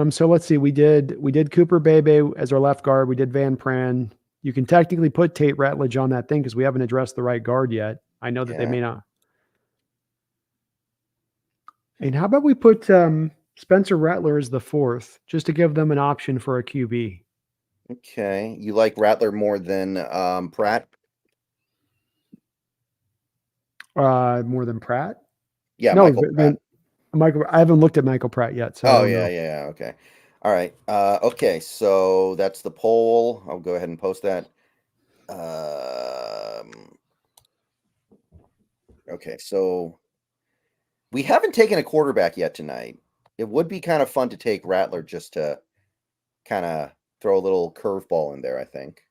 So let's see. We did Cooper Bebe as our left guard. We did Van Pran. You can technically put Tate Ratledge on that thing because we haven't addressed the right guard yet. I know that they may not. And how about we put Spencer Rattler as the 4th, just to give them an option for a QB?
Okay. You like Rattler more than Pratt?
More than Pratt?
Yeah, no, Pratt.
I haven't looked at Michael Pratt yet. So
yeah. Okay. All right. Okay. So that's the poll. I'll go ahead and post that. Okay. So we haven't taken a quarterback yet tonight. It would be kind of fun to take Rattler just to kind of throw a little curveball in there, I think.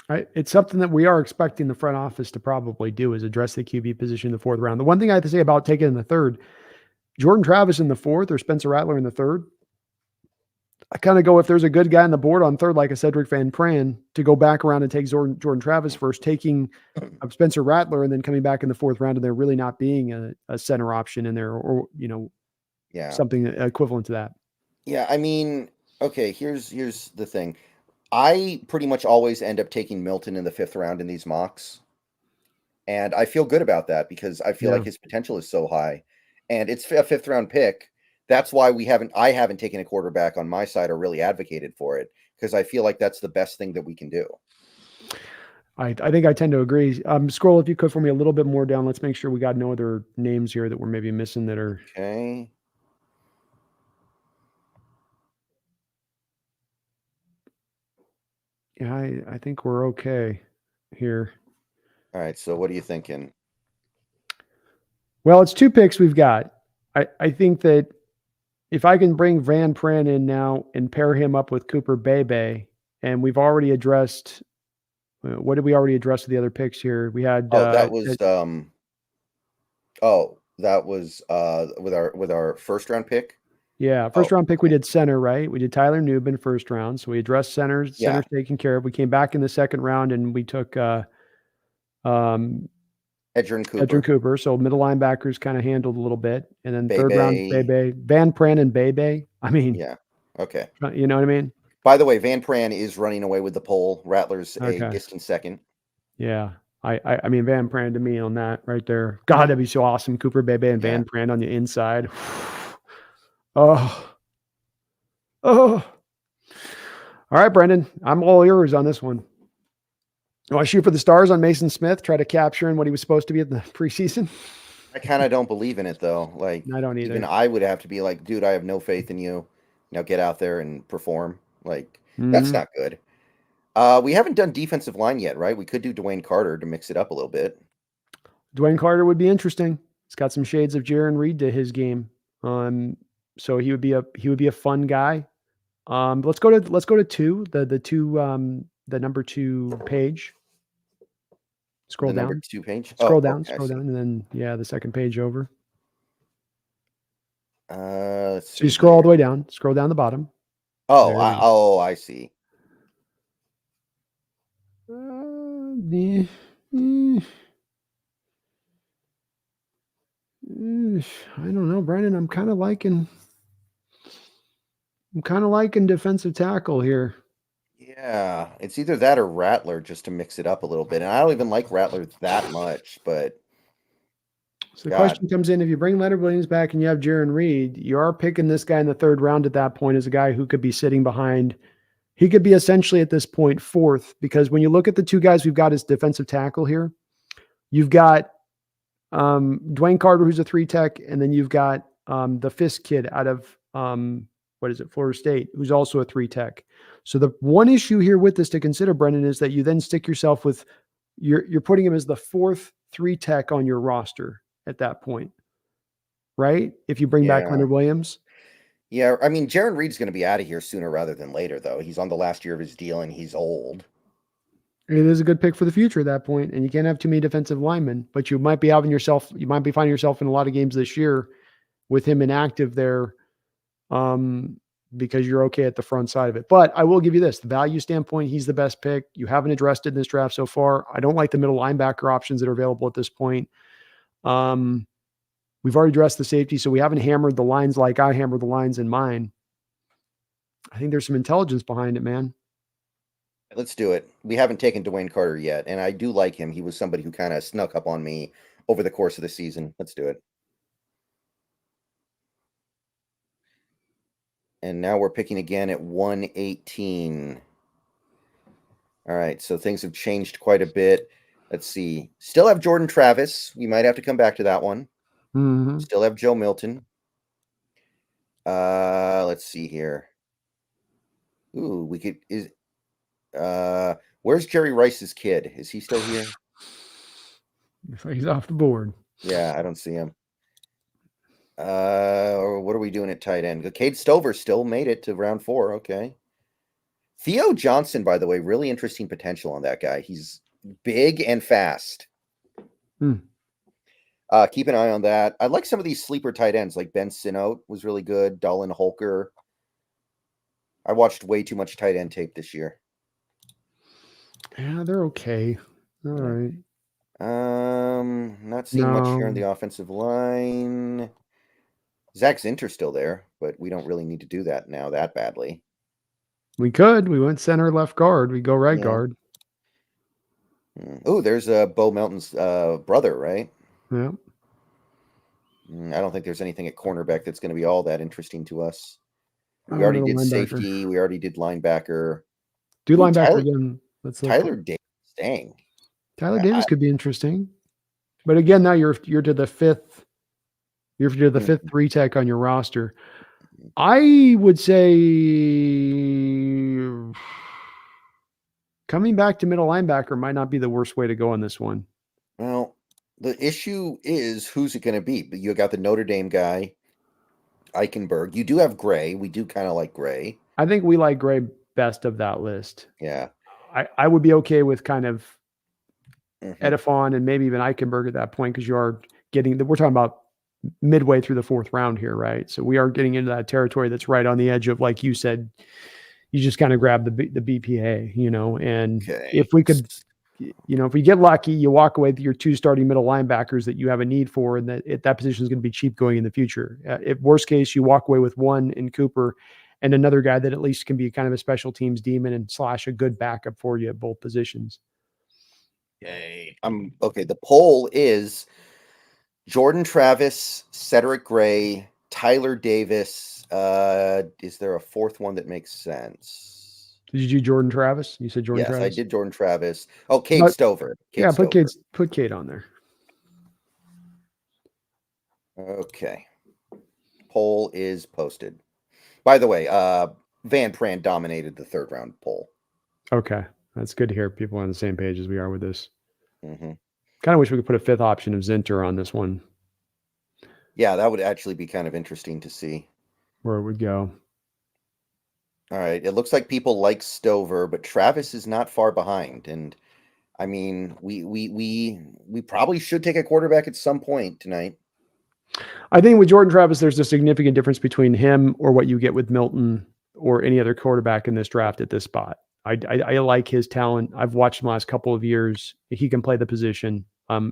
It's something that we are expecting the front office to probably do is address the QB position in the 4th round. The one thing I have to say about taking in the 3rd, Jordan Travis in the 4th or Spencer Rattler in the 3rd. I kind of go if there's a good guy on the board on 3rd, like a Cedric Van Pran, to go back around and take Jordan Travis first, taking Spencer Rattler, and then coming back in the 4th round, and there really not being a center option in there, or
Yeah.
something equivalent to that.
Yeah, I mean, okay, here's the thing. I pretty much always end up taking Milton in the 5th round in these mocks. And I feel good about that because I feel
Yeah.
like his potential is so high. And it's a 5th round pick. That's why I haven't taken a quarterback on my side or really advocated for it, because I feel like that's the best thing that we can do.
I think I tend to agree. Scroll, if you could, for me a little bit more down. Let's make sure we got no other names here that we're maybe missing that are.
Okay.
Yeah, I think we're okay here.
All right. So what are you thinking?
Well, it's 2 picks we've got. I think that if I can bring Van Pran in now and pair him up with Cooper Bebe, and we've already addressed what did we already address with the other picks here? We had
Oh, that was with our 1st round pick.
yeah,
Oh,
first round pick we
okay.
did center, right? We did Tyler Newbin first round, so we addressed centers.
Yeah.
Centers taken care of. We came back in the 2nd round and we took um,
Edgerrin
Edgerrin
Cooper,
Cooper. So middle linebackers kind of handled a little bit, and then 3rd round
Bebe.
Bebe, Van Pran and Bebe. I mean,
Yeah. Okay.
you know what I mean?
By the way, Van Pran is running away with the poll. Rattler's a
Okay.
distant second.
Yeah. I mean, Van Pran to me on that right there. God, that'd be so awesome. Cooper Bebe and
Yeah.
Van Pran on the inside. Oh. Oh. All right, Brendan. I'm all yours on this one. Want to shoot for the stars on Mason Smith, try to capture in what he was supposed to be at the preseason?
I kind of don't believe in it though. Like,
I don't
even
either.
I would have to be like, dude, I have no faith in you. Now get out there and perform. Like, that's
Mhm.
not good. We haven't done defensive line yet, right? We could do Dwayne Carter to mix it up a little bit.
Dwayne Carter would be interesting. He's got some shades of Jaron Reed to his game. So he would be a fun guy. Let's go to 2, the number 2 page. Scroll
The number
down.
2 page. Oh,
Scroll down,
okay, I
scroll down,
see.
and then, yeah, the 2nd page over.
Let's
So you
see
scroll all
here.
the way down, scroll down the bottom.
Oh,
There we
I see.
the I don't know, Brandon. I'm kinda liking defensive tackle here.
Yeah, it's either that or Rattler just to mix it up a little bit. And I don't even like Rattler that much, but
So the
God,
question comes in, if you bring Leonard Williams back and you have Jaron Reed, you are picking this guy in the 3rd round at that point as a guy who could be sitting behind. He could be essentially at this point 4th, because when you look at the 2 guys we've got as defensive tackle here, you've got Dwayne Carter, who's a 3 tech, and then you've got the Fisk kid out of what is it, Florida State, who's also a 3 tech. So the one issue here with this to consider, Brendan, is that you then stick yourself with you're putting him as the 4th 3 tech on your roster at that point, right? If you bring back
yeah.
Leonard Williams.
Yeah, I mean, Jaron Reed's going to be out of here sooner rather than later, though. He's on the last year of his deal and he's old.
It is a good pick for the future at that point, and you can't have too many defensive linemen, but you might be finding yourself in a lot of games this year with him inactive there, because you're okay at the front side of it. But I will give you this: the value standpoint, he's the best pick. You haven't addressed it in this draft so far. I don't like the middle linebacker options that are available at this point. We've already addressed the safety, so we haven't hammered the lines like I hammered the lines in mine. I think there's some intelligence behind it, man.
Let's do it. We haven't taken Dwayne Carter yet, and I do like him. He was somebody who kind of snuck up on me over the course of the season. Let's do it. And now we're picking again at 118. All right, so things have changed quite a bit. Let's see. Still have Jordan Travis. We might have to come back to that one.
Mm-hmm.
Still have Joe Milton. Let's see here. Ooh, we could where's Jerry Rice's kid? Is he still here?
He's off the board.
Yeah, I don't see him. Or what are we doing at tight end? Cade Stover still made it to round 4. Okay. Theo Johnson, by the way, really interesting potential on that guy. He's big and fast.
Hmm.
Keep an eye on that. I like some of these sleeper tight ends, like Ben Sinote was really good. Dolan Holker. I watched way too much tight end tape this year.
Yeah, they're okay. All
Yeah.
right.
Not seeing much here on
No,
the offensive line. Zach Zinter's still there, but we don't really need to do that now that badly.
we could. We went center, left guard. We go right
Yeah.
guard.
Oh, there's Bo Melton's brother, right?
Yeah.
I don't think there's anything at cornerback that's going to be all that interesting to us. We already
Middle
did
linebacker.
safety. We already did linebacker.
Do
Ooh,
linebacker again. Let's look.
Tyler Davis. Dang.
Tyler Davis could be interesting. But again, now you're to the fifth. You're to the fifth 3-tech on your roster. I would say coming back to middle linebacker might not be the worst way to go on this one.
Well, the issue is who's it going to be? But you got the Notre Dame guy, Eichenberg. You do have Gray. We do kind of like Gray.
I think we like Gray best of that list.
Yeah.
I would be okay with kind of
Mhm.
Edifon and maybe even Eichenberg at that point because you are getting we're talking about midway through the fourth round here, right? So we are getting into that territory that's right on the edge of, like you said, you just kind of grab the BPA, and
Okay.
if we could, if we get lucky, you walk away with your two starting middle linebackers that you have a need for, and that position is going to be cheap going in the future. If worst case, you walk away with one in Cooper and another guy that at least can be kind of a special teams demon and / a good backup for you at both positions.
Okay. Okay. The poll is Jordan Travis, Cedric Gray, Tyler Davis. Is there a fourth one that makes sense?
Did you do Jordan Travis? You said Jordan
Yes, I
Travis?
did Jordan Travis. Oh, Cade
But,
Stover.
yeah,
Stover.
put Cade on there.
Okay. Poll is posted. By the way, Van Pran dominated the third round poll.
Okay. That's good to hear people on the same page as we are with this.
Mm-hmm.
Kind of wish we could put a fifth option of Zinter on this one.
Yeah, that would actually be kind of interesting to see
where it would go.
All right. It looks like people like Stover, but Travis is not far behind. And I mean, we probably should take a quarterback at some point tonight.
I think with Jordan Travis, there's a significant difference between him or what you get with Milton or any other quarterback in this draft at this spot. I like his talent. I've watched him the last couple of years. He can play the position.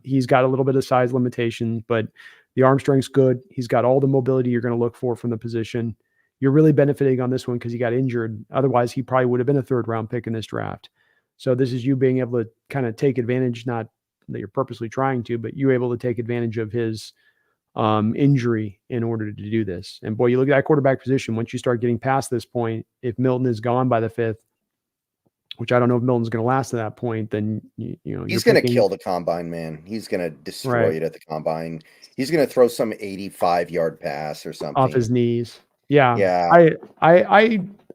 He's got a little bit of size limitation, but the arm strength's good. He's got all the mobility you're going to look for from the position. You're really benefiting on this one because he got injured. Otherwise, he probably would have been a third round pick in this draft. So this is you being able to kind of take advantage, not that you're purposely trying to, but you're able to take advantage of his injury in order to do this. And boy, you look at that quarterback position. Once you start getting past this point, if Milton is gone by the fifth, which I don't know if Milton's going to last to that point, then you're
He's going to
picking
kill the combine, man. He's going to destroy
right
it at the combine. He's going to throw some 85-yard pass or
off his
something.
knees. Yeah,
Yeah.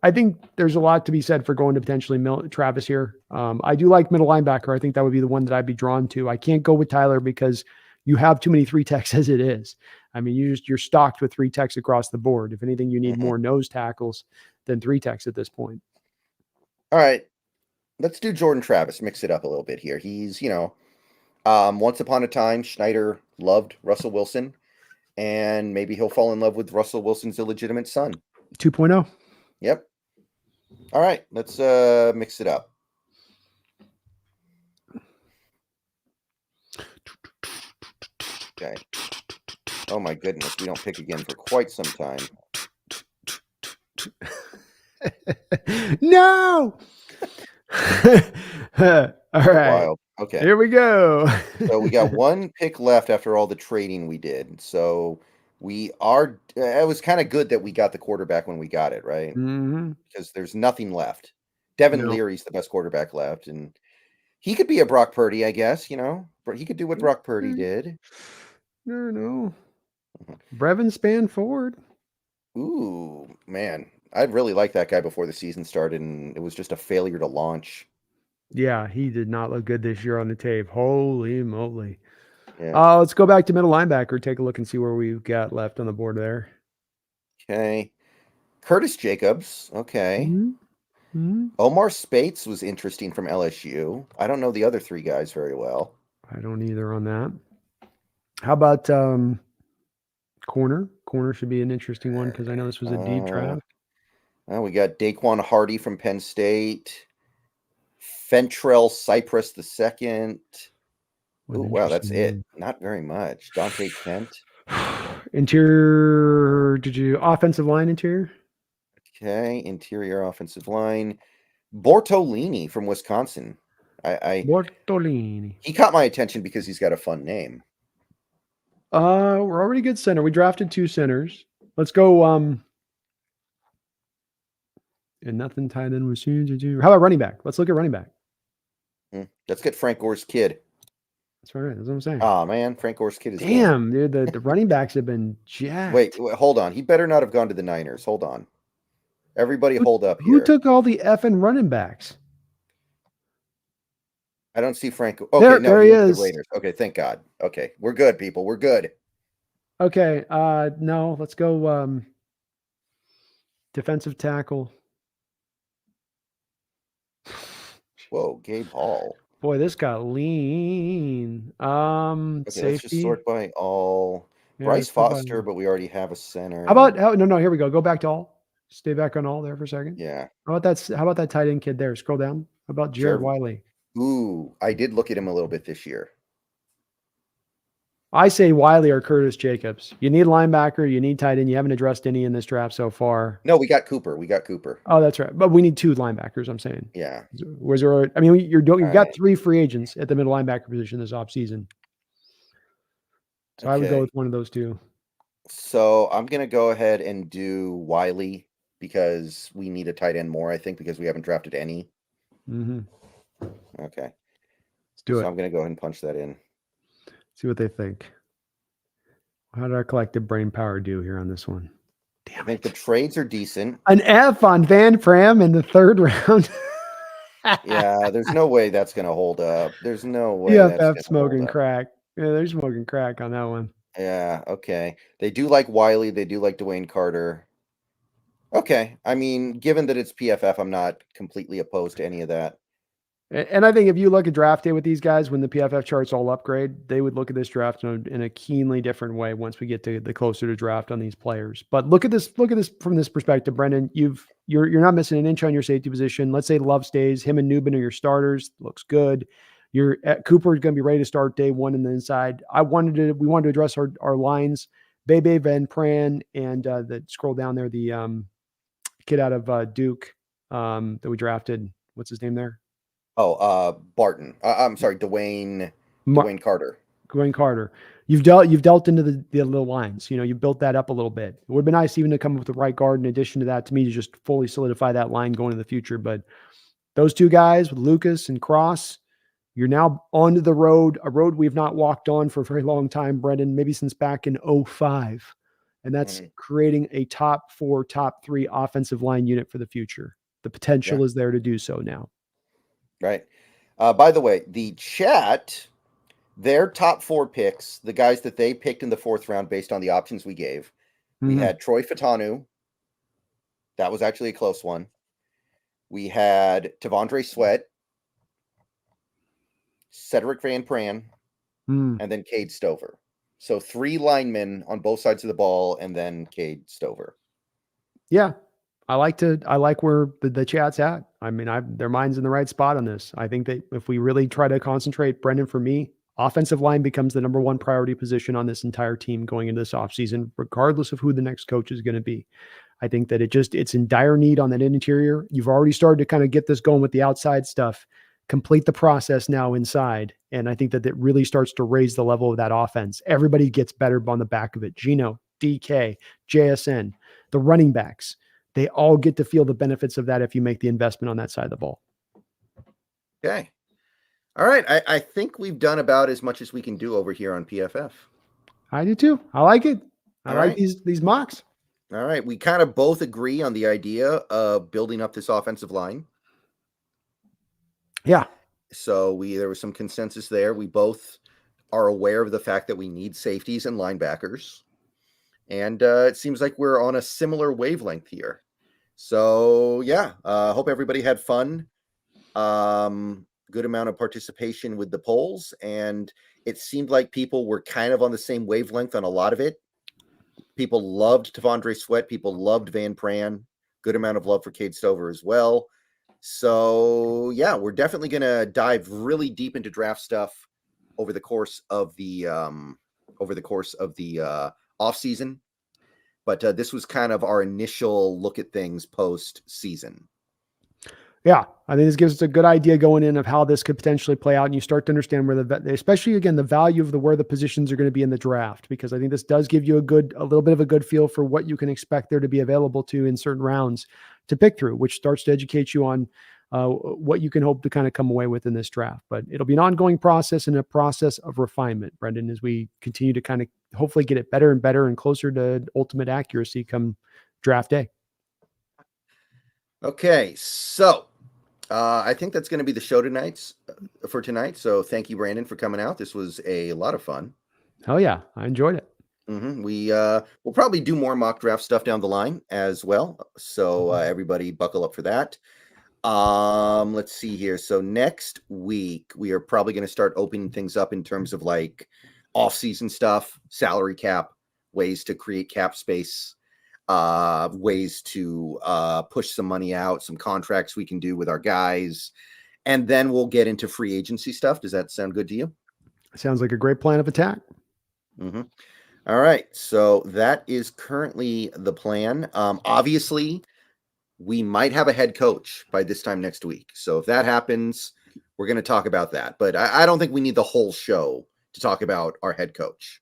I think there's a lot to be said for going to potentially Travis here. I do like middle linebacker. I think that would be the one that I'd be drawn to. I can't go with Tyler because you have too many 3-techs as it is. I mean, you're stocked with 3-techs across the board. If anything, you need more nose tackles than 3-techs at this point.
All right. Let's do Jordan Travis. Mix it up a little bit here. He's, once upon a time, Schneider loved Russell Wilson, and maybe he'll fall in love with Russell Wilson's illegitimate son.
2.0.
Yep. All right. Let's mix it up. Okay. Oh my goodness, we don't pick again for quite some time.
No. All right.
Wild. Okay.
Here we go.
So we got one pick left after all the trading we did. So we are. It was kind of good that we got the quarterback when we got it, right?
Mm-hmm.
Because there's nothing left. Devin Leary's the best quarterback left, and he could be a Brock Purdy, I guess. He could do what Brock Purdy did.
No. Brevin Spanford.
Ooh, man. I really liked that guy before the season started, and it was just a failure to launch.
Yeah, he did not look good this year on the tape. Holy moly.
Yeah.
Let's go back to middle linebacker. Take a look and see where we've got left on the board there.
Okay. Curtis Jacobs. Okay.
Mm-hmm.
Omar Spates was interesting from LSU. I don't know the other three guys very well.
I don't either on that. How about corner? Corner should be an interesting one because I know this was a deep draft.
Well, we got Daquan Hardy from Penn State, Fentrell Cypress the second.
What
Oh,
an
wow, that's
interesting
it.
name.
Not very much. Dante Kent.
Interior, did you offensive line interior?
Okay, interior offensive line. Bortolini from Wisconsin. I
Bortolini.
he caught my attention because he's got a fun name.
We're already good center. We drafted 2 centers. Let's go. And nothing tied in with How about running back? Let's look at running back.
Let's get Frank Gore's kid.
That's right. That's what I'm saying.
Oh man, Frank Gore's kid is gone.
Damn, dude, the running backs have been
Wait,
jacked.
hold on. He better not have gone to the Niners. Hold on. Everybody
Who,
hold up
who
here.
took all the effing running backs?
I don't see Frank. Okay,
There,
no,
there
he
he
went to the
is.
Raiders. Okay, thank God. Okay, we're good, people. We're good.
Okay. No, let's go. Defensive tackle.
Whoa, Gabe Hall.
Boy, this got lean.
Okay, let's just
Safety.
sort by all.
Yeah,
Bryce
let's go by.
Foster, but we already have a
How
center.
about no, here we go. Go back to all. Stay back on all there for a second.
Yeah,
How about that tight end kid there? Scroll down. How about Jared
Jared.
Wiley?
Ooh, I did look at him a little bit this year.
I say Wiley or Curtis Jacobs. You need linebacker, you need tight end. You haven't addressed any in this draft so far.
No, we got Cooper. We got Cooper.
Oh, that's right. But we need 2 linebackers, I'm saying.
Yeah.
Was there I mean, you've
All
got
right.
3 free agents at the middle linebacker position this offseason. So I would go
Okay.
with one of those 2.
So I'm gonna go ahead and do Wiley because we need a tight end more, I think, because we haven't drafted any.
Mhm.
Okay.
Let's do
So
it.
I'm gonna go ahead and punch that in.
See what they think. How did our collective brain power do here on this one?
I
Damn
think the
it.
trades are decent.
An F on Van Pram in the 3rd round.
Yeah, there's no way that's gonna hold up. There's no way that's
PFF
gonna hold
smoking
up.
crack. Yeah, they're smoking crack on that one.
Yeah, okay. They do like Wiley, they do like Dwayne Carter. Okay. I mean, given that it's PFF, I'm not completely opposed to any of that.
And I think if you look at draft day with these guys, when the PFF charts all upgrade, they would look at this draft in a keenly different way once we get to the closer to draft on these players. But look at this from this perspective, Brendan. You're not missing an inch on your safety position. Let's say Love stays, him and Newman are your starters. Looks good. You're at Cooper is going to be ready to start day 1 in the inside. We wanted to address our lines. Bebe Van Pran and the scroll down there, the kid out of Duke that we drafted. What's his name there?
Oh, Barton. I'm sorry, Dwayne Carter.
Dwayne Carter. You've dealt into the little lines. You built that up a little bit. It would have been nice even to come up with the right guard in addition to that to me to just fully solidify that line going into the future. But those 2 guys with Lucas and Cross, you're now onto the road, a road we've not walked on for a very long time, Brendan, maybe since back in '05. And that's
Mhm.
creating a top 4, top 3 offensive line unit for the future. The
Yeah,
potential is there to do so now.
right. By the way, the chat, their top 4 picks, the guys that they picked in the 4th round based on the options we gave, we
Mhm.
had Troy Fatanu. That was actually a close one. We had Tavondre Sweat, Cedric Van Pran,
Mm.
and then Cade Stover. So 3 linemen on both sides of the ball, and then Cade Stover.
Yeah. I like where the chat's at. I mean, their mind's in the right spot on this. I think that if we really try to concentrate, Brendan, for me, offensive line becomes the number 1 priority position on this entire team going into this offseason, regardless of who the next coach is going to be. I think that it's in dire need on that interior. You've already started to kind of get this going with the outside stuff. Complete the process now inside. And I think that it really starts to raise the level of that offense. Everybody gets better on the back of it. Gino, DK, JSN, the running backs, they all get to feel the benefits of that if you make the investment on that side of the ball.
Okay. All right. I think we've done about as much as we can do over here on PFF.
I do too. I like it. I
All
like
right.
these mocks.
All right. We kind of both agree on the idea of building up this offensive line.
Yeah.
So there was some consensus there. We both are aware of the fact that we need safeties and linebackers. And it seems like we're on a similar wavelength here. So yeah, hope everybody had fun. good amount of participation with the polls, and it seemed like people were kind of on the same wavelength on a lot of it. People loved Tavondre Sweat. People loved Van Pran. Good amount of love for Cade Stover as well. So yeah, we're definitely going to dive really deep into draft stuff over the course of the off season. But this was kind of our initial look at things post season.
Yeah, I think this gives us a good idea going in of how this could potentially play out, and you start to understand where especially again, the value of where the positions are going to be in the draft, because I think this does give you a little bit of a good feel for what you can expect there to be available to in certain rounds to pick through, which starts to educate you on what you can hope to kind of come away with in this draft. But it'll be an ongoing process and a process of refinement, Brendan, as we continue to kind of hopefully get it better and better and closer to ultimate accuracy come draft day.
Okay, so I think that's going to be the show for tonight. So thank you, Brandon, for coming out. This was a lot of fun.
Hell yeah, I enjoyed it.
We'll probably do more mock draft stuff down the line as well. So everybody buckle up for that. Let's see here. So next week we are probably going to start opening things up in terms of like off-season stuff, salary cap, ways to create cap space, ways to push some money out, some contracts we can do with our guys, and then we'll get into free agency stuff. Does that sound good to you?
Sounds like a great plan of attack.
Mm-hmm. All right, so that is currently the plan. Obviously, we might have a head coach by this time next week. So if that happens, we're going to talk about that. But I don't think we need the whole show to talk about our head coach.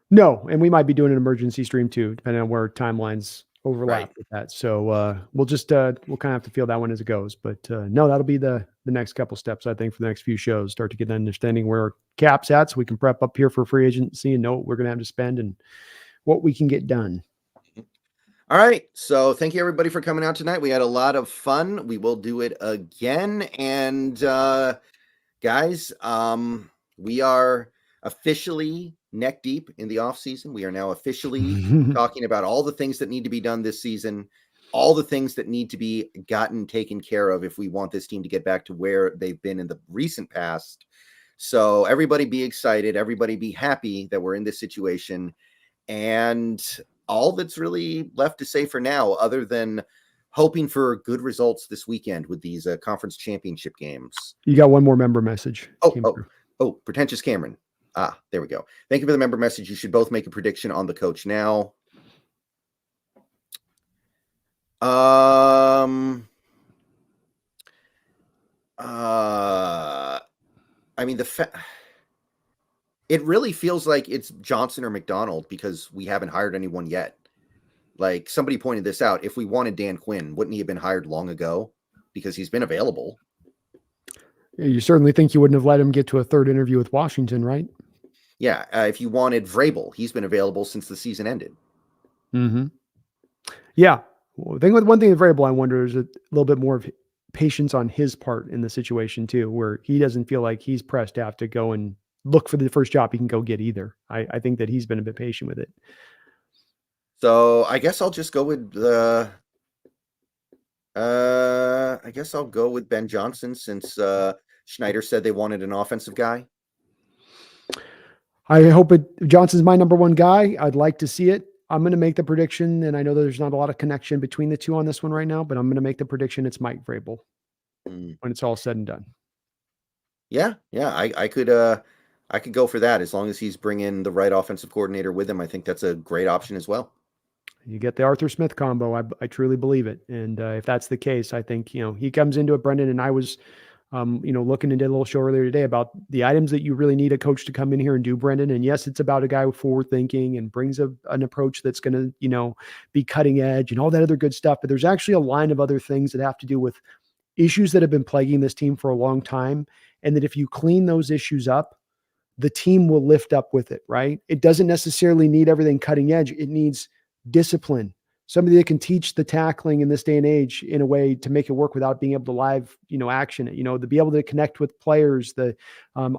No, and we might be doing an emergency stream too, depending on where timelines overlap with that. So we'll just we'll kind of have to feel that one as it goes. But no, that'll be the next couple steps, I think, for the next few shows. Start to get an understanding where our cap's at, so we can prep up here for free agency and know what we're going to have to spend and what we can get done.
All right. So thank you everybody for coming out tonight. We had a lot of fun. We will do it again. And guys, we are officially neck deep in the off season. We are now officially talking about all the things that need to be done this season, all the things that need to be taken care of if we want this team to get back to where they've been in the recent past. So everybody be excited. Everybody be happy that we're in this situation. And all that's really left to say for now, other than hoping for good results this weekend with these conference championship games.
You got one more member message.
Pretentious Cameron. There we go. Thank you for the member message. You should both make a prediction on the coach now. I mean, it really feels like it's Johnson or McDonald because we haven't hired anyone yet. Like somebody pointed this out. If we wanted Dan Quinn, wouldn't he have been hired long ago? Because he's been available.
You certainly think you wouldn't have let him get to a third interview with Washington, right?
Yeah. If you wanted Vrabel, he's been available since the season ended.
Mm-hmm. Yeah. Well, one thing with Vrabel, I wonder is a little bit more of patience on his part in the situation too, where he doesn't feel like he's pressed to have to go and look for the first job he can go get either. I think that he's been a bit patient with it.
So I guess I'll just go with I guess I'll go with Ben Johnson since Schneider said they wanted an offensive guy.
I hope Johnson's my number one guy. I'd like to see it. I'm going to make the prediction, and I know there's not a lot of connection between the two on this one right now, but I'm going to make the prediction it's Mike Vrabel when it's all said and done.
Yeah, I could go for that as long as he's bringing the right offensive coordinator with him. I think that's a great option as well.
You get the Arthur Smith combo. I truly believe it. And if that's the case, I think, he comes into it, Brendan, and I was, looking and did a little show earlier today about the items that you really need a coach to come in here and do, Brendan. And yes, it's about a guy with forward thinking and brings an approach that's going to, be cutting edge and all that other good stuff. But there's actually a line of other things that have to do with issues that have been plaguing this team for a long time. And that if you clean those issues up, the team will lift up with it, right? It doesn't necessarily need everything cutting edge. It needs discipline, somebody that can teach the tackling in this day and age in a way to make it work without being able to live, action it, to be able to connect with players. I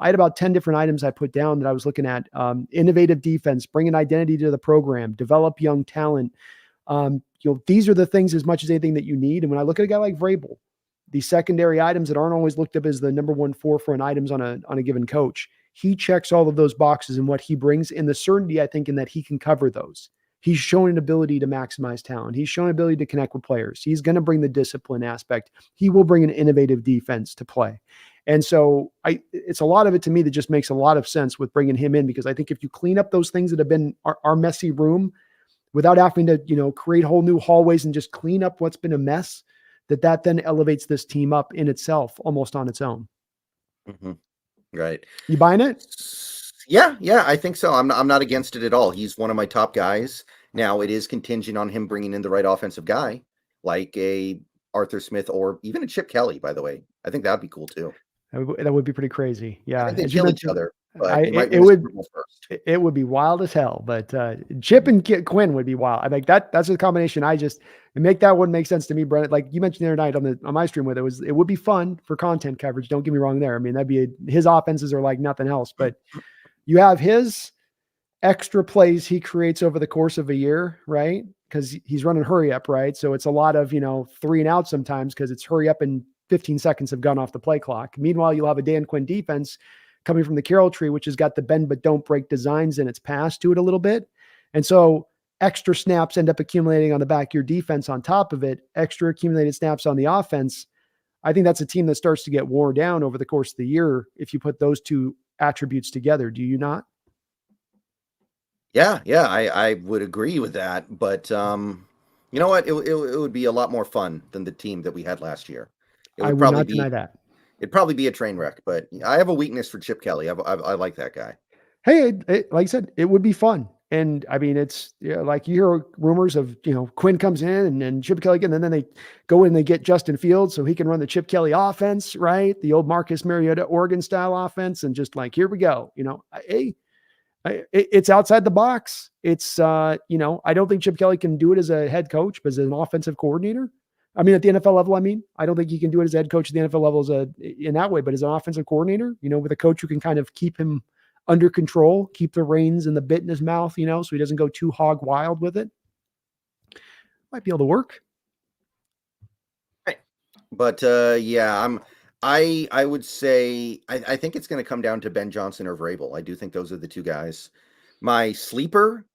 had about 10 different items I put down that I was looking at. Innovative defense, bring an identity to the program, develop young talent. These are the things as much as anything that you need. And when I look at a guy like Vrabel, the secondary items that aren't always looked up as the number one forefront items on a given coach. He checks all of those boxes and what he brings, and the certainty, I think, in that he can cover those. He's shown an ability to maximize talent. He's shown an ability to connect with players. He's going to bring the discipline aspect. He will bring an innovative defense to play. And so it's a lot of it to me that just makes a lot of sense with bringing him in, because I think if you clean up those things that have been our messy room without having to, create whole new hallways and just clean up what's been a mess, that then elevates this team up in itself, almost on its own.
Mm-hmm. Right.
You buying it?
Yeah, I think so. I'm not against it at all. He's one of my top guys. Now it is contingent on him bringing in the right offensive guy, like a Arthur Smith or even a Chip Kelly, by the way. I think that'd be cool too.
That would be pretty crazy.
I
Yeah.
think they
As you
kill each
mentioned,
other, but you might
it
win a
would,
Super Bowl first.
it would be wild as hell, but Chip and Quinn would be wild. I think that's a combination. That wouldn't make sense to me, Brent. Like you mentioned the other night on my stream with it would be fun for content coverage. Don't get me wrong there. I mean, his offenses are like nothing else, but you have his extra plays he creates over the course of a year, right? Because he's running hurry up, right? So it's a lot of, 3 and out sometimes because it's hurry up and 15 seconds have gone off the play clock. Meanwhile, you'll have a Dan Quinn defense coming from the Carroll tree, which has got the bend but don't break designs in its pass to it a little bit. And so extra snaps end up accumulating on the back of your defense on top of it, extra accumulated snaps on the offense. I think that's a team that starts to get worn down over the course of the year if you put those two attributes together. Do you not?
Yeah, I would agree with that. But you know what? It would be a lot more fun than the team that we had last year.
I would not deny that.
It'd probably be a train wreck, but I have a weakness for Chip Kelly. I like that guy.
Hey, like I said, it would be fun. And I mean, it's like you hear rumors of, Quinn comes in and Chip Kelly again, and then they go in and they get Justin Fields so he can run the Chip Kelly offense, right? The old Marcus Mariota Oregon style offense. And just like, here we go. It's outside the box. It's, I don't think Chip Kelly can do it as a head coach, but as an offensive coordinator. I mean, at the NFL level, I don't think he can do it as a head coach at the NFL level in that way, but as an offensive coordinator, with a coach who can kind of keep him under control, keep the reins and the bit in his mouth, so he doesn't go too hog wild with it. Might be able to work.
Right. But yeah, I would say I think it's going to come down to Ben Johnson or Vrabel. I do think those are the two guys. My sleeper,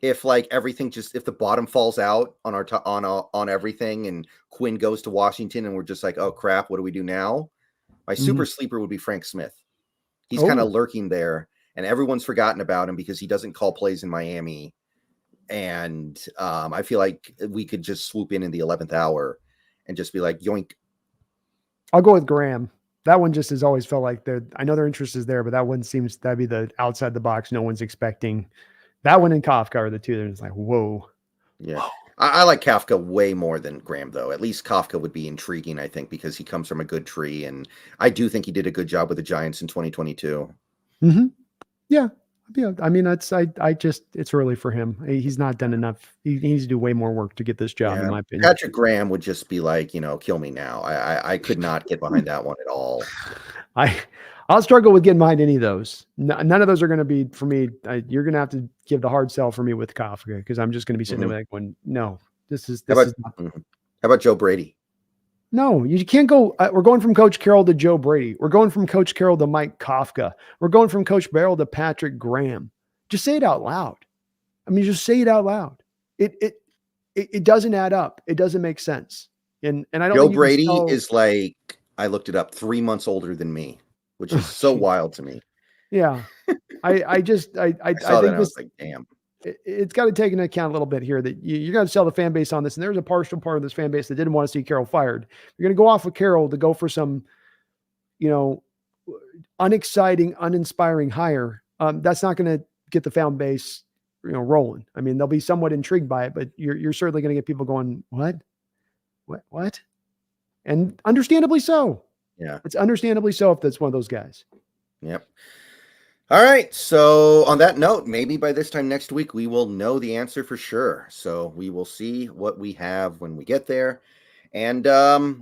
if like everything if the bottom falls out on our on everything and Quinn goes to Washington and we're just like, oh crap, what do we do now? My super sleeper would be Frank Smith. He's kind of lurking there and everyone's forgotten about him because he doesn't call plays in Miami. And I feel like we could just swoop in the 11th hour and just be like, yoink.
I'll go with Graham. That one just has always felt like I know their interest is there, but that one seems that'd be the outside the box. No one's expecting. That one and Kafka are the two that is like, whoa.
Yeah. Whoa. I like Kafka way more than Graham, though. At least Kafka would be intriguing, I think, because he comes from a good tree. And I do think he did a good job with the Giants in 2022.
Mm-hmm. Yeah. I mean, it's early for him. He's not done enough. He needs to do way more work to get this job, in my opinion.
Patrick Graham would just be like, kill me now. I could not get behind that one at all.
I'll struggle with getting behind any of those. None of those are going to be for me. You're going to have to give the hard sell for me with Kafka because I'm just going to be sitting there like, no, this is not.
How about Joe Brady?
No, you can't go. We're going from Coach Carroll to Joe Brady. We're going from Coach Carroll to Mike Kafka. We're going from Coach Barrel to Patrick Graham. Just say it out loud. I mean, just say it out loud. It doesn't add up. It doesn't make sense. And I don't.
Joe Brady is like, I looked it up, 3 months older than me, which is so wild to me.
Yeah, I saw
think
that.
I was like, damn.
It's got to take into account a little bit here that you're going to sell the fan base on this. And there's a partial part of this fan base that didn't want to see Carroll fired. You're going to go off of Carroll to go for some, unexciting, uninspiring hire. That's not going to get the fan base, rolling. I mean, they'll be somewhat intrigued by it, but you're certainly going to get people going, what? And understandably so.
Yeah.
It's understandably so if that's one of those guys.
Yep. All right. So on that note, maybe by this time next week, we will know the answer for sure. So we will see what we have when we get there. And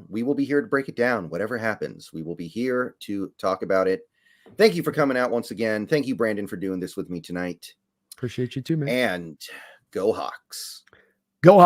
we will be here to break it down. Whatever happens, we will be here to talk about it. Thank you for coming out once again. Thank you, Brandon, for doing this with me tonight.
Appreciate you too, man.
And go Hawks.
Go Hawks.